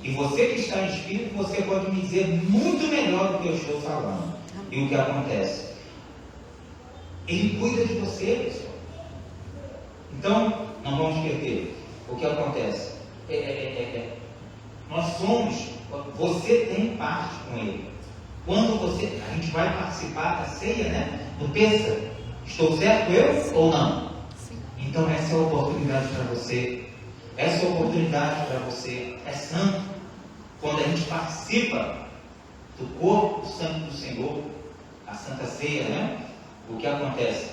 E você que está em espírito, você pode me dizer muito melhor do que eu estou falando. E o que acontece? Ele cuida de você, pessoal. Então, não vamos perder. O que acontece? Nós somos, você tem parte com ele. Quando a gente vai participar da ceia, né? Do Pêssego. Estou certo eu ou não? Sim. Então essa é a oportunidade para você. Essa é a oportunidade para você. É santo. Quando a gente participa do corpo santo do Senhor, a Santa Ceia, né? O que acontece?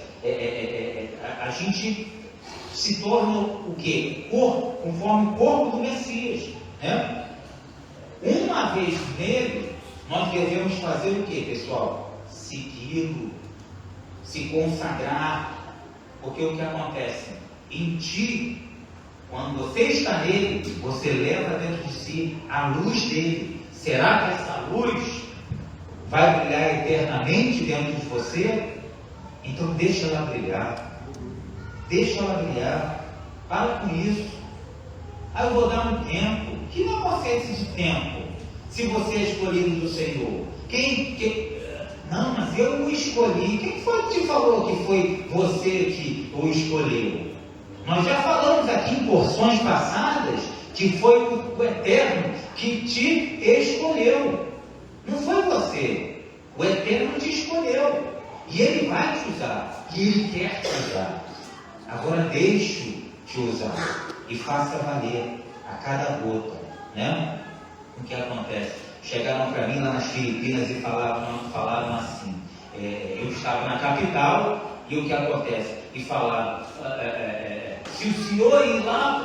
A gente se torna o quê? Corpo, conforme o corpo do Messias, né? Uma vez nele, nós devemos fazer o quê, pessoal? Segui-lo, se consagrar, porque o que acontece? Em ti, quando você está nele, você leva dentro de si a luz dele. Será que essa luz vai brilhar eternamente dentro de você? Então deixa ela brilhar. Deixa ela brilhar. Para com isso. Eu vou dar um tempo. Que negócio é esse de tempo? Se você é escolhido do Senhor. Não, mas eu o escolhi. Quem foi que te falou que foi você que o escolheu? Nós já falamos aqui em porções passadas que foi o Eterno que te escolheu. Não foi você. O Eterno te escolheu. E Ele vai te usar. E Ele quer te usar. Agora deixe-o te usar. E faça valer a cada gota. Né? O que acontece? Chegaram para mim lá nas Filipinas e falaram assim. Eu estava na capital e o que acontece? E falaram, se o senhor ir lá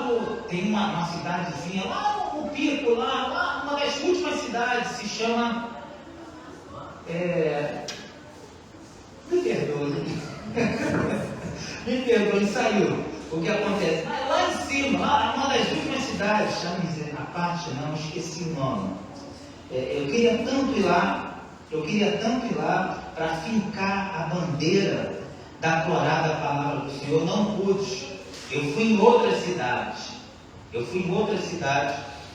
tem uma cidadezinha lá no Pico, lá uma das últimas cidades, se chama me perdoe. Me perdoe, saiu. O que acontece? Lá em cima, lá uma das últimas cidades, chama-se a parte, não, esqueci o nome. Eu queria tanto ir lá para fincar a bandeira da Torá, da palavra do Senhor. Não pude. Eu fui em outras cidades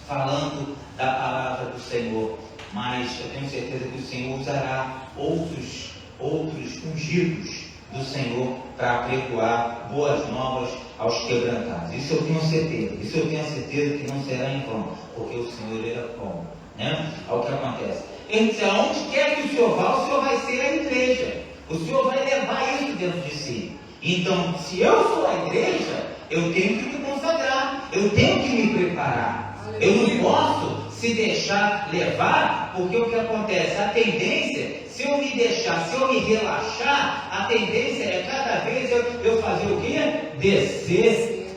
falando da palavra do Senhor, mas eu tenho certeza que o Senhor usará outros ungidos do Senhor para apregoar boas novas aos quebrantados. Isso eu tenho certeza que não será em vão, porque o Senhor ele é bom, né? Ao que acontece? Ele diz, aonde quer que o Senhor vá, o Senhor vai ser a igreja. O Senhor vai levar isso dentro de si. Então, se eu sou a igreja, eu tenho que me consagrar, eu tenho que me preparar. Eu não posso se deixar levar, porque o que acontece? A tendência, se eu me deixar, se eu me relaxar, a tendência é cada vez eu fazer o quê? Descer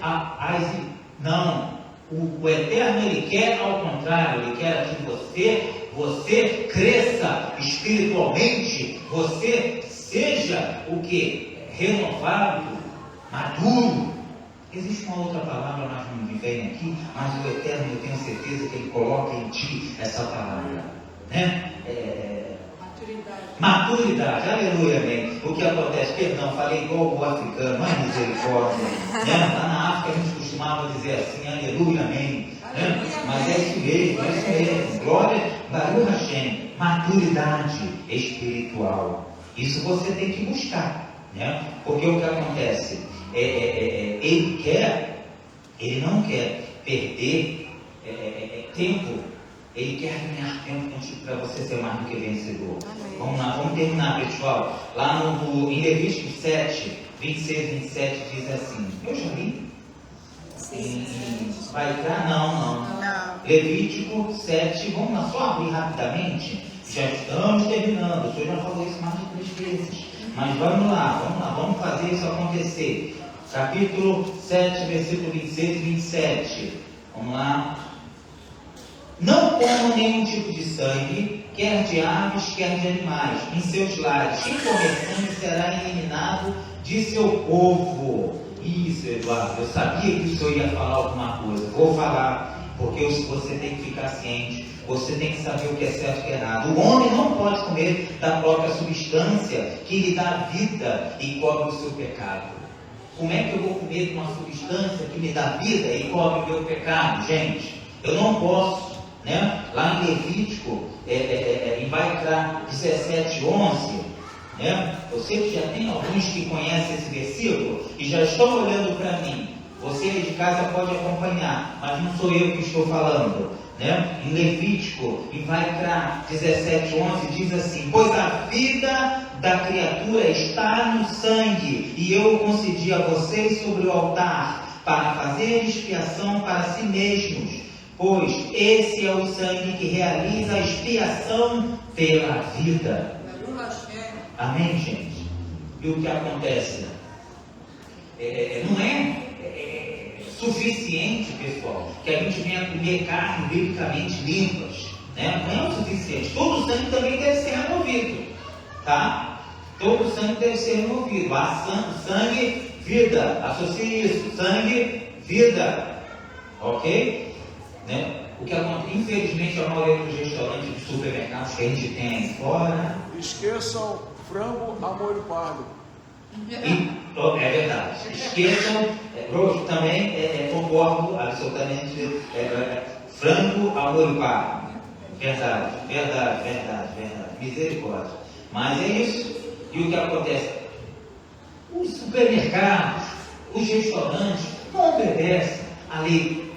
não. O Eterno, Ele quer ao contrário, Ele quer que você cresça espiritualmente, você seja o que? Renovado, maduro. Existe uma outra palavra, mas não me vem aqui, mas o Eterno, eu tenho certeza que Ele coloca em ti essa palavra, né? Maturidade, aleluia, amém. O que acontece? Perdão, falei igual o africano, mas misericórdia, né? Lá na África a gente costumava dizer assim, aleluia, amém, né? Mas é isso mesmo, glória, Baruch Hashem, maturidade espiritual. Isso você tem que buscar, né? Porque o que acontece? Ele não quer perder tempo. Ele quer ganhar tempo contigo para você ser mais do que vencedor. Amém. Vamos lá, vamos terminar, pessoal. Lá em Levítico 7, 26 e 27 diz assim. Eu já li? Sim. Vai entrar? Não. Levítico 7, vamos lá, só abrir rapidamente, já estamos terminando, o senhor já falou isso mais de 3 vezes, mas vamos lá, vamos fazer isso acontecer. Capítulo 7, versículo 26 e 27, vamos lá. Não comam nenhum tipo de sangue, quer de aves, quer de animais, em seus lares. Quem comer sangue será eliminado de seu povo. Isso, Eduardo, eu sabia que o senhor ia falar alguma coisa. Vou falar, porque você tem que ficar ciente, você tem que saber o que é certo e o que é errado. O homem não pode comer da própria substância que lhe dá vida e cobre o seu pecado. Como é que eu vou comer de uma substância que me dá vida e cobre o meu pecado? Gente, eu não posso, né? Lá em Levítico, em Vaikra 17:11, né? Eu sei que já tem alguns que conhecem esse versículo e já estão olhando para mim. Você aí de casa pode acompanhar, mas não sou eu que estou falando, né? Em Levítico, em Vaikra 17:11, diz assim: pois a vida da criatura está no sangue, e eu o concedi a vocês sobre o altar, para fazer expiação para si mesmos, pois esse é o sangue que realiza a expiação pela vida. Amém, gente? E o que acontece? Não é suficiente, pessoal, que a gente venha comer carne biblicamente limpas, né? Não é o suficiente. Todo o sangue também deve ser removido, tá? Todo o sangue deve ser removido. Sangue, vida. Associe isso. Sangue, vida. Ok? Né? O que acontece, infelizmente, a maioria dos restaurantes, dos supermercados que a gente tem aí fora. Esqueçam frango a molho pardo. É verdade. Esqueçam, também concordo absolutamente. Frango a molho pardo. Verdade. Misericórdia. Mas é isso. E o que acontece? Os supermercados, os restaurantes não obedecem a lei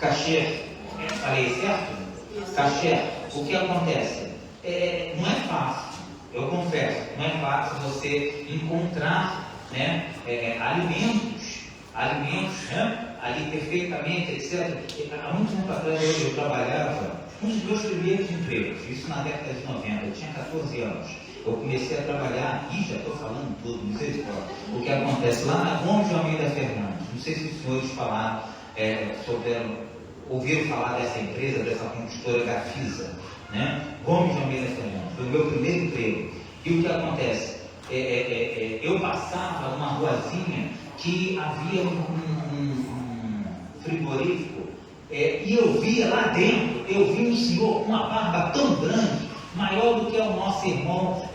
kasher. Falei certo? Kasher. O que acontece? Não é fácil, eu confesso, não é fácil você encontrar, né, alimentos, né, ali perfeitamente, etc. Há muito tempo atrás eu trabalhava, um dos meus primeiros empregos, isso na década de 90, eu tinha 14 anos. Eu comecei a trabalhar, e já estou falando tudo, misericórdia. O que acontece lá na Gomes de Almeida Fernandes, não sei se os senhores falaram, ouviram falar dessa empresa, dessa construtora Gafisa, né? Gomes de Almeida Fernandes, foi o meu primeiro emprego. E o que acontece? Eu passava numa ruazinha que havia um frigorífico, e eu via lá dentro, eu vi um senhor com uma barba tão grande, maior do que o nosso irmão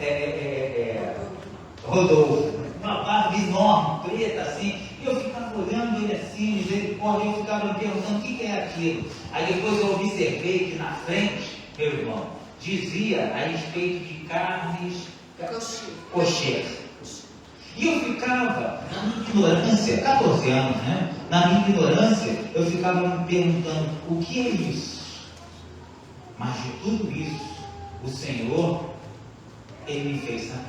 Rodolfo, uma barba enorme, preta assim, e eu ficava olhando ele assim, misericórdia, eu ficava me perguntando o que é aquilo. Aí depois eu observei que na frente, meu irmão, dizia a respeito de carnes kosher. E eu ficava, na minha ignorância, 14 anos, né? Na minha ignorância, eu ficava me perguntando, o que é isso? Mas de tudo isso, o Senhor, Ele me fez saber.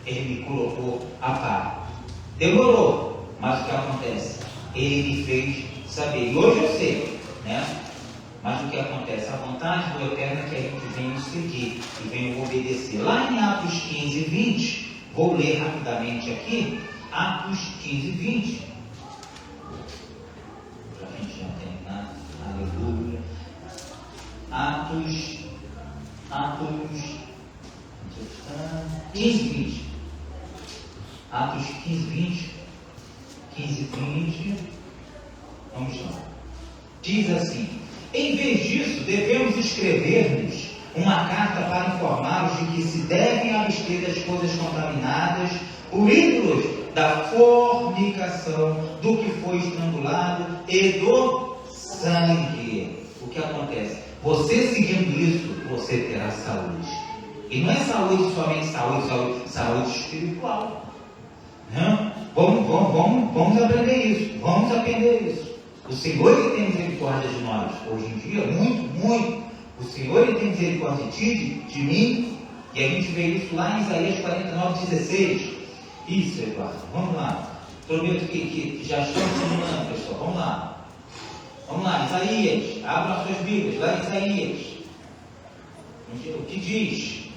Ele me colocou a par. Demorou, mas o que acontece? Ele me fez saber. E hoje eu sei, né? Mas o que acontece? A vontade do Eterno é que a gente venha seguir e venha obedecer. Lá em Atos 15, 20, vou ler rapidamente aqui, Atos 15, 20. Para a gente não terminar, aleluia. Atos 15, 20. Atos 15, 20. 15, 20. Vamos lá. Diz assim: em vez disso, devemos escrever-nos uma carta para informá-los de que se devem abster das coisas contaminadas por ídolos, da fornicação, do que foi estrangulado e do sangue. O que acontece? Você seguindo isso, você terá saúde. E não é saúde somente saúde espiritual. Não? Vamos aprender isso. Vamos aprender isso. O Senhor, Ele tem misericórdia de nós. Hoje em dia, muito. O Senhor, Ele tem misericórdia de ti, de mim. E a gente vê isso lá em Isaías 49, 16. Isso, Eduardo. Vamos lá. Prometo que já estamos terminando, pessoal. Vamos lá. Vamos lá, Isaías. Abram as suas Bíblias. Lá em Isaías. O que diz?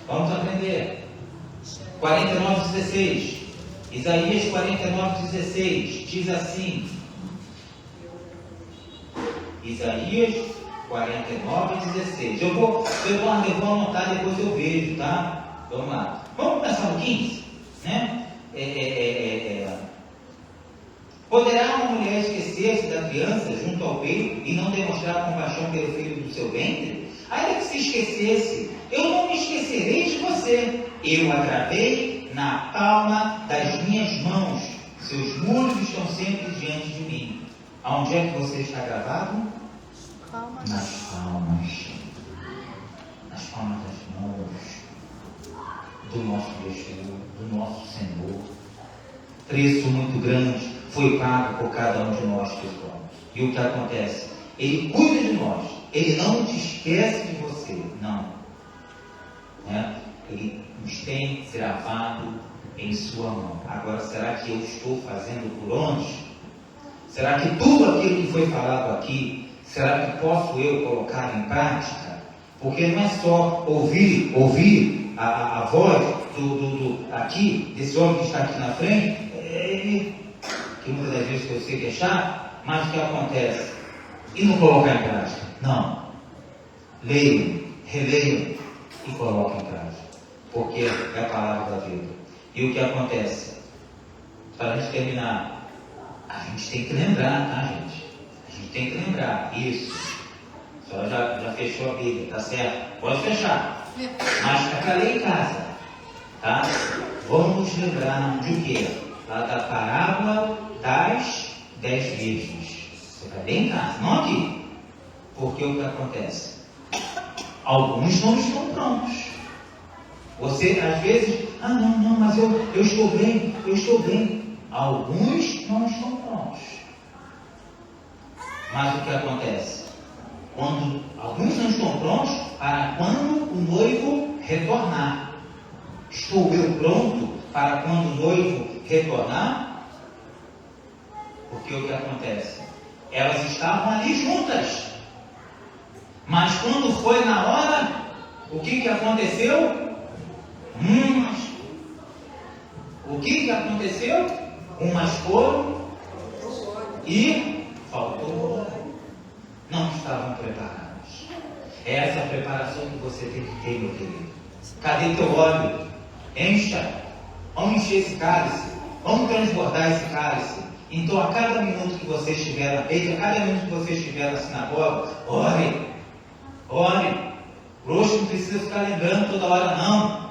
Vamos aprender. 49:16. Isaías 49:16 diz assim. Isaías 49:16. Eu vou anotar, depois eu vejo, tá? Vamos lá. Vamos começar no 15, né? Poderá uma mulher esquecer-se da criança junto ao peito e não demonstrar compaixão pelo filho do seu ventre? Ainda que se esquecesse, eu não me esquecerei de você. Eu a gravei na palma das minhas mãos. Seus muros estão sempre diante de mim. Aonde é que você está gravado? Nas palmas. Nas palmas das mãos do nosso Deus, do nosso Senhor. Preço muito grande foi pago por cada um de nós, pessoal. E o que acontece? Ele cuida de nós. Ele não te esquece de você. Não. Ele nos tem gravado em sua mão. Agora, será que eu estou fazendo por onde? Será que tudo aquilo que foi falado aqui, será que posso eu colocar em prática? Porque não é só ouvir a voz aqui, desse homem que está aqui na frente, que muitas das vezes eu sei que é chato, mas o que acontece? E não colocar em prática? Não. Leiam, releiam e coloquem em prática. Porque é a palavra da vida. E o que acontece? Para a gente terminar, a gente tem que lembrar, tá, gente? A gente tem que lembrar. Isso. A senhora já fechou a Bíblia, tá certo? Pode fechar. Mas para ler em casa, tá? Vamos lembrar de quê? Lá da parábola das 10 virgens. Você vai ler em casa, não aqui. Porque o que acontece? Alguns não estão prontos. Você, às vezes, não, mas eu estou bem. Alguns não estão prontos. Mas o que acontece? Quando alguns não estão prontos, para quando o noivo retornar. Estou eu pronto para quando o noivo retornar? Porque o que acontece? Elas estavam ali juntas. Mas quando foi na hora, o que aconteceu? O que aconteceu? Umas foram e faltou. Não estavam preparados. É essa preparação que você tem que ter, meu querido. Cadê teu óleo? Encha. Vamos encher esse cálice. Vamos transbordar esse cálice. Então, a cada minuto que você estiver na igreja, a cada minuto que você estiver na sinagoga, ore. Roxo não precisa ficar lembrando toda hora, não.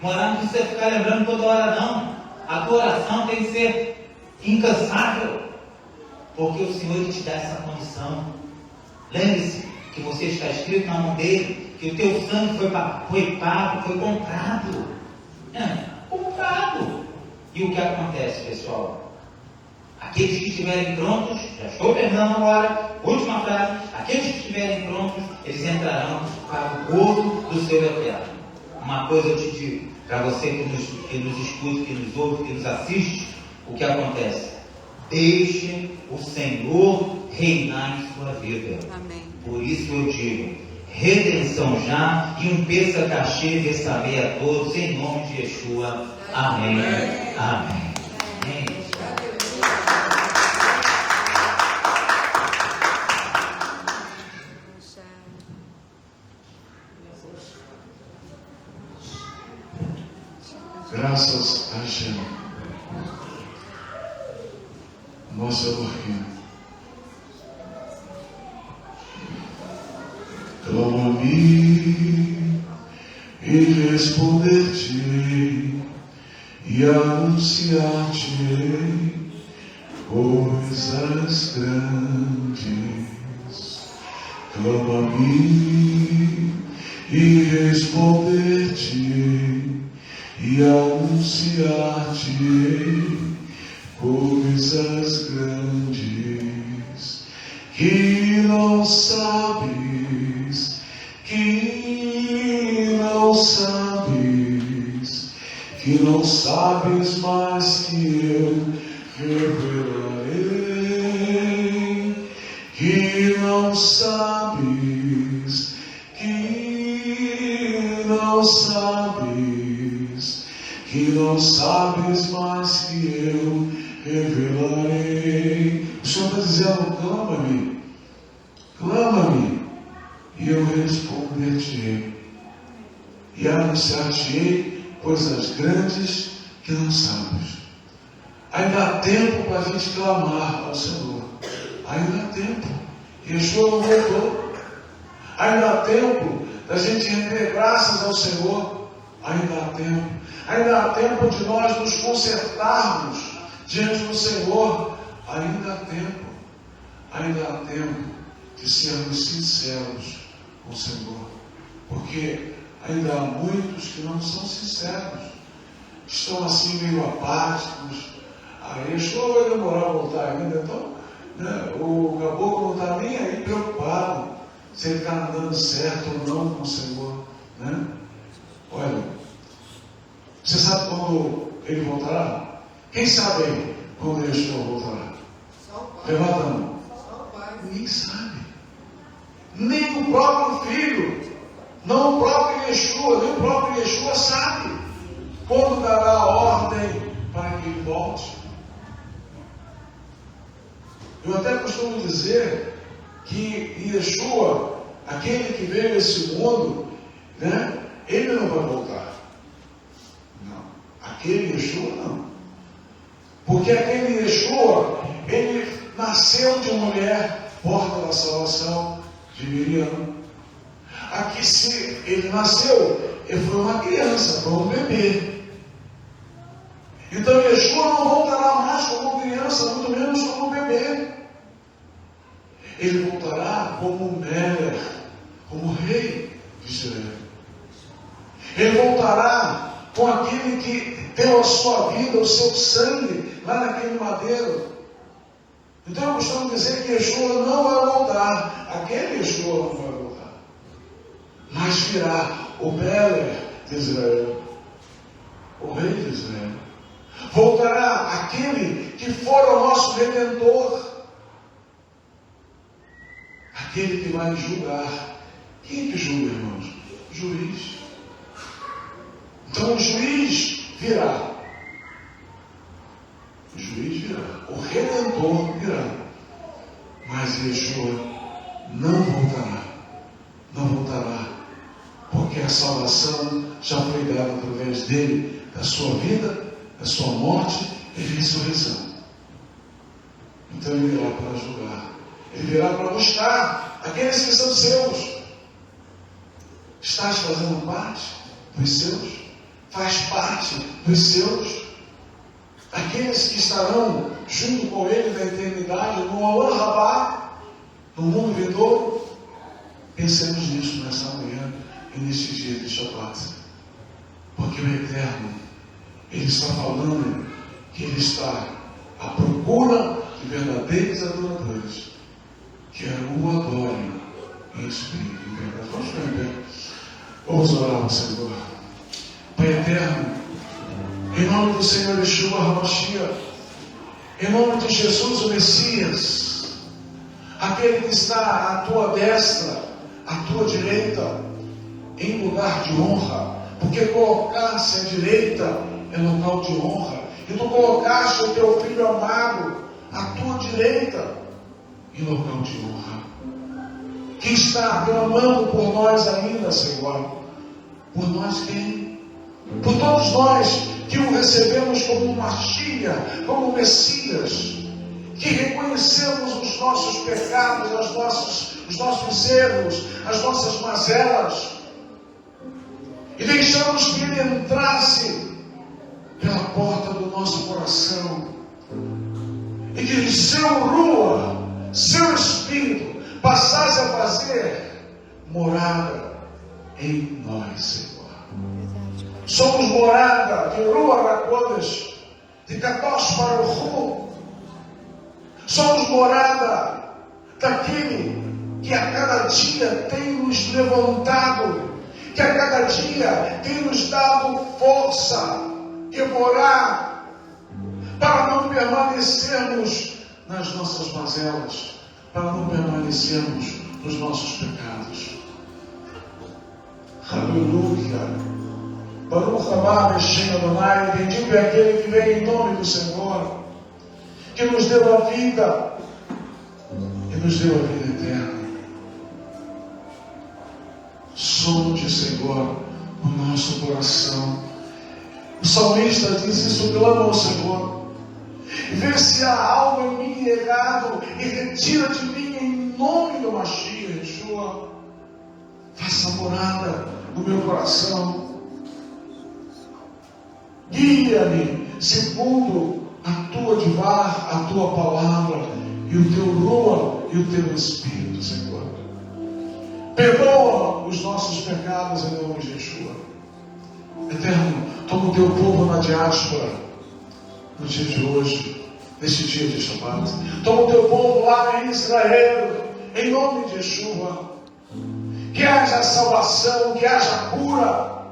Morar não precisa ficar lembrando toda hora, não. A tua oração tem que ser incansável. Porque o Senhor te dá essa condição. Lembre-se que você está escrito na mão dele, que o teu sangue foi pago, foi comprado. Comprado. E o que acontece, pessoal? Aqueles que estiverem prontos, já estou terminando agora, última frase, aqueles que estiverem prontos, eles entrarão para o povo do seu eterno. Uma coisa eu te digo, para você que nos escuta, que nos ouve, que nos assiste, o que acontece? Deixe o Senhor reinar em sua vida. Amém. Por isso eu digo, redenção já e um peça cachê restaurei a todos, em nome de Yeshua. Amém. Amém. Amém. Graças a Hashem, nosso Elohim. Clama-me e responder-te e anunciar-te coisas grandes. Clama-me e responder-te e anunciar-te coisas grandes que não sabes, que não sabes, mas que eu revelarei, não sabes, que não sabes, que não sabes mais que eu revelarei. O Senhor está dizendo: clama-me, clama-me, e eu responder-te-ei, e anunciar-te-ei coisas grandes que não sabes. Ainda há tempo para a gente clamar ao Senhor. Ainda há tempo. Yeshua não voltou. Ainda há tempo da gente render graças ao Senhor. Ainda há tempo. Ainda há tempo de nós nos consertarmos diante do Senhor. Ainda há tempo. Ainda há tempo de sermos sinceros com o Senhor. Porque ainda há muitos que não são sinceros. Estão assim meio apáticos. Yeshua vai demorar a voltar ainda, então, né, o caboclo não está nem aí preocupado se ele está andando certo ou não com o Senhor, né? Olha, você sabe quando ele voltará? Quem sabe aí quando Yeshua voltará? Levanta a mão. Ninguém sabe. Nem o próprio filho, não o próprio Yeshua, nem o próprio Yeshua sabe quando dará a ordem para que ele volte. Eu até costumo dizer que Yeshua, aquele que veio a esse mundo, né, ele não vai voltar. Não. Aquele Yeshua não. Porque aquele Yeshua, ele nasceu de uma mulher, porta da salvação, de Miriam. Aqui, se ele nasceu, ele foi uma criança, foi um bebê. Então Yeshua não voltará mais como criança, muito menos como bebê. Ele voltará como Melech, como rei de Israel. Ele voltará com aquele que deu a sua vida, o seu sangue, lá naquele madeiro. Então eu costumo dizer que Yeshua não vai voltar. Aquele Yeshua não vai voltar. Mas virá o Melech de Israel, o rei de Israel. Voltará aquele que for o nosso Redentor, aquele que vai julgar. Quem que julga, irmãos? O juiz. Então o juiz virá. O juiz virá. O Redentor virá. Mas Yeshua não voltará. Não voltará. Porque a salvação já foi dada através dele, da sua vida, da sua morte e ressurreição. Então ele virá para julgar. Ele virá para buscar aqueles que são seus. Estás fazendo parte dos seus? Faz parte dos seus? Aqueles que estarão junto com ele na eternidade, no Olam Rabá, no mundo vindouro? Pensemos nisso nessa manhã e neste dia de Shabbat. Porque o Eterno, ele está falando que ele está à procura de verdadeiros adoradores, que o adorem em espírito e em verdade. Vamos ficar em pé. Vamos orar ao Senhor. Pai eterno, em nome do Senhor Yeshua HaMashiach, em nome de Jesus o Messias, aquele que está à tua destra, à tua direita, em lugar de honra, porque colocar-se à direita é local de honra, e tu colocaste o teu Filho amado à tua direita, em local de honra, que está clamando por nós ainda, Senhor. Por nós quem? Por todos nós que o recebemos como Mashiach, como Messias, que reconhecemos os nossos pecados, os nossos erros, as nossas mazelas, e deixamos que Ele entrasse pela porta do nosso coração, e que o seu Ruach, seu Espírito, passasse a fazer morada em nós, Senhor. Somos morada de Ruach HaKodesh, de Kadosh Baruch Hu. Somos morada daquele que a cada dia tem nos levantado, que a cada dia tem nos dado força de morar, para não permanecermos nas nossas mazelas, para não permanecermos nos nossos pecados. Aleluia. Baruch Haba Beshem Adonai, bendito é aquele que vem em nome do Senhor, que nos deu a vida e nos deu a vida eterna. Sonde, Senhor, o nosso coração. O salmista diz isso, clama ao Senhor. Vê se há algo em mim errado e retira de mim em nome do Mashiach, Yeshua. Faça morada no meu coração. Guia-me segundo a tua divar, a tua palavra e o teu rua e o teu Espírito, Senhor. Perdoa os nossos pecados em nome de Yeshua. Eterno, toma o teu povo na diáspora no dia de hoje, neste dia de Shabbat. Toma o teu povo lá em Israel, em nome de Yeshua. Que haja salvação, que haja cura,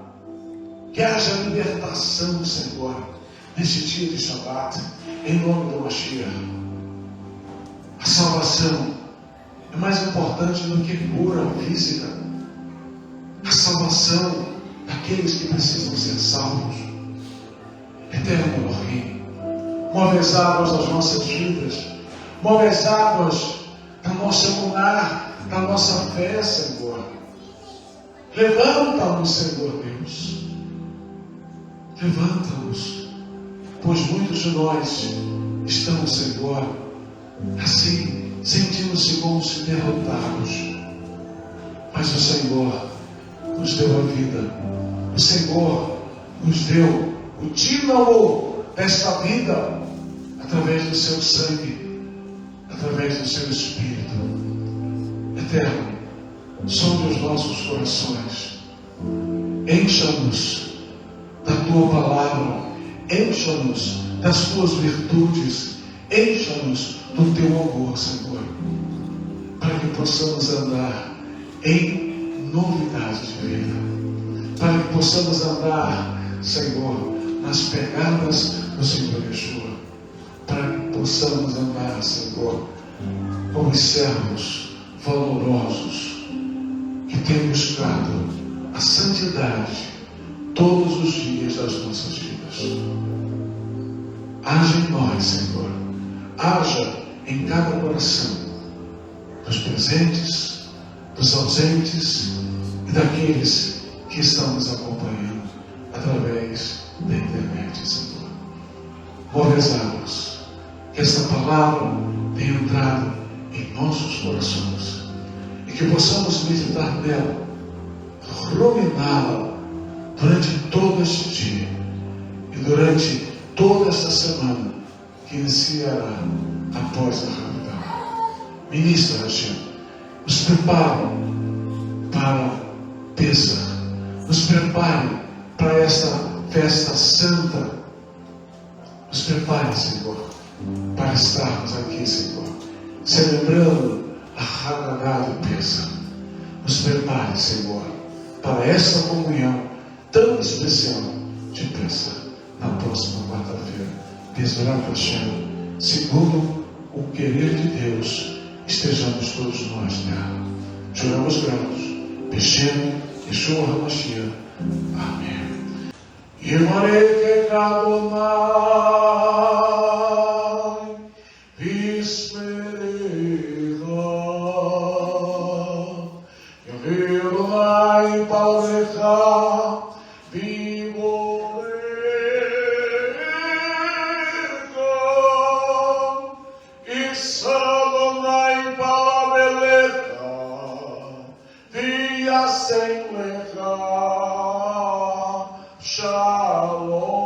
que haja libertação, Senhor, neste dia de Shabbat, em nome do Mashiach. A salvação é mais importante do que cura física. A salvação daqueles que precisam ser salvos. Eterno Elohim, move as águas das nossas vidas, move as águas da nossa emuná, da nossa fé, Senhor. Levanta-nos, Senhor Deus. Levanta-nos, pois muitos de nós estão, Senhor, assim, sentindo-se como se derrotados. Mas o Senhor nos deu a vida. O Senhor nos deu o dínamo desta vida através do seu sangue, através do seu Espírito. Eterno, sonde os nossos corações. Encha-nos da tua palavra, encha-nos das tuas virtudes, encha-nos do teu amor, Senhor, para que possamos andar em novidade de vida, para que possamos andar, Senhor, nas pegadas do Senhor Yeshua, para que possamos andar, Senhor, como servos valorosos que têm buscado a santidade todos os dias das nossas vidas. Haja em nós, Senhor, haja em cada coração, dos presentes, dos ausentes e daqueles que estão nos acompanhando através da internet, Senhor. Move as águas, que esta palavra tenha entrado em nossos corações e que possamos meditar nela, ruminá-la durante todo este dia e durante toda esta semana que iniciará após a Ramadã. Ministra, Hashem, nos prepare para Pesach, nos prepare para esta festa santa. Nos prepare, Senhor, para estarmos aqui, Senhor, celebrando a Haggadah do Pesach. Nos prepare, Senhor, para esta comunhão tão especial de Pesach na próxima quarta-feira. Bezrat Hashem, segundo o querer de Deus, estejamos todos nós nela. Juramos gratos. Beshem Yeshua HaMashiach. Amém. Yemareke Adonai Vismerecha Yaveh Adonai Palecha Vivorecha Issa Adonai Palabelecha Viyasem Lecha Shalom.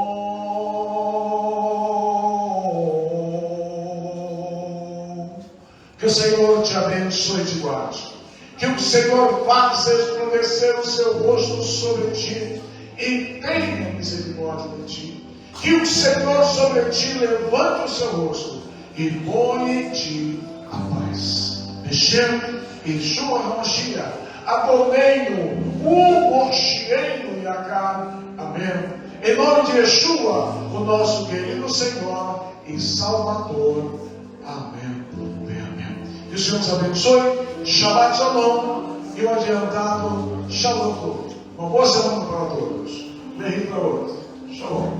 Que o Senhor te abençoe e te guarde. Que o Senhor faça resplandecer o seu rosto sobre ti e tenha misericórdia de ti. Que o Senhor sobre ti levante o seu rosto e ponha em ti a paz. Beshem Yeshua HaMashiach, Aboneinu, Morshieinu Yakar. Amém. Em nome de Yeshua, o nosso querido Senhor e Salvador. Amém. Amém. Que o Senhor nos abençoe. Shabbat Shalom. E o adiantado Shalom. Uma boa semana para todos. Bem para outro. Shalom.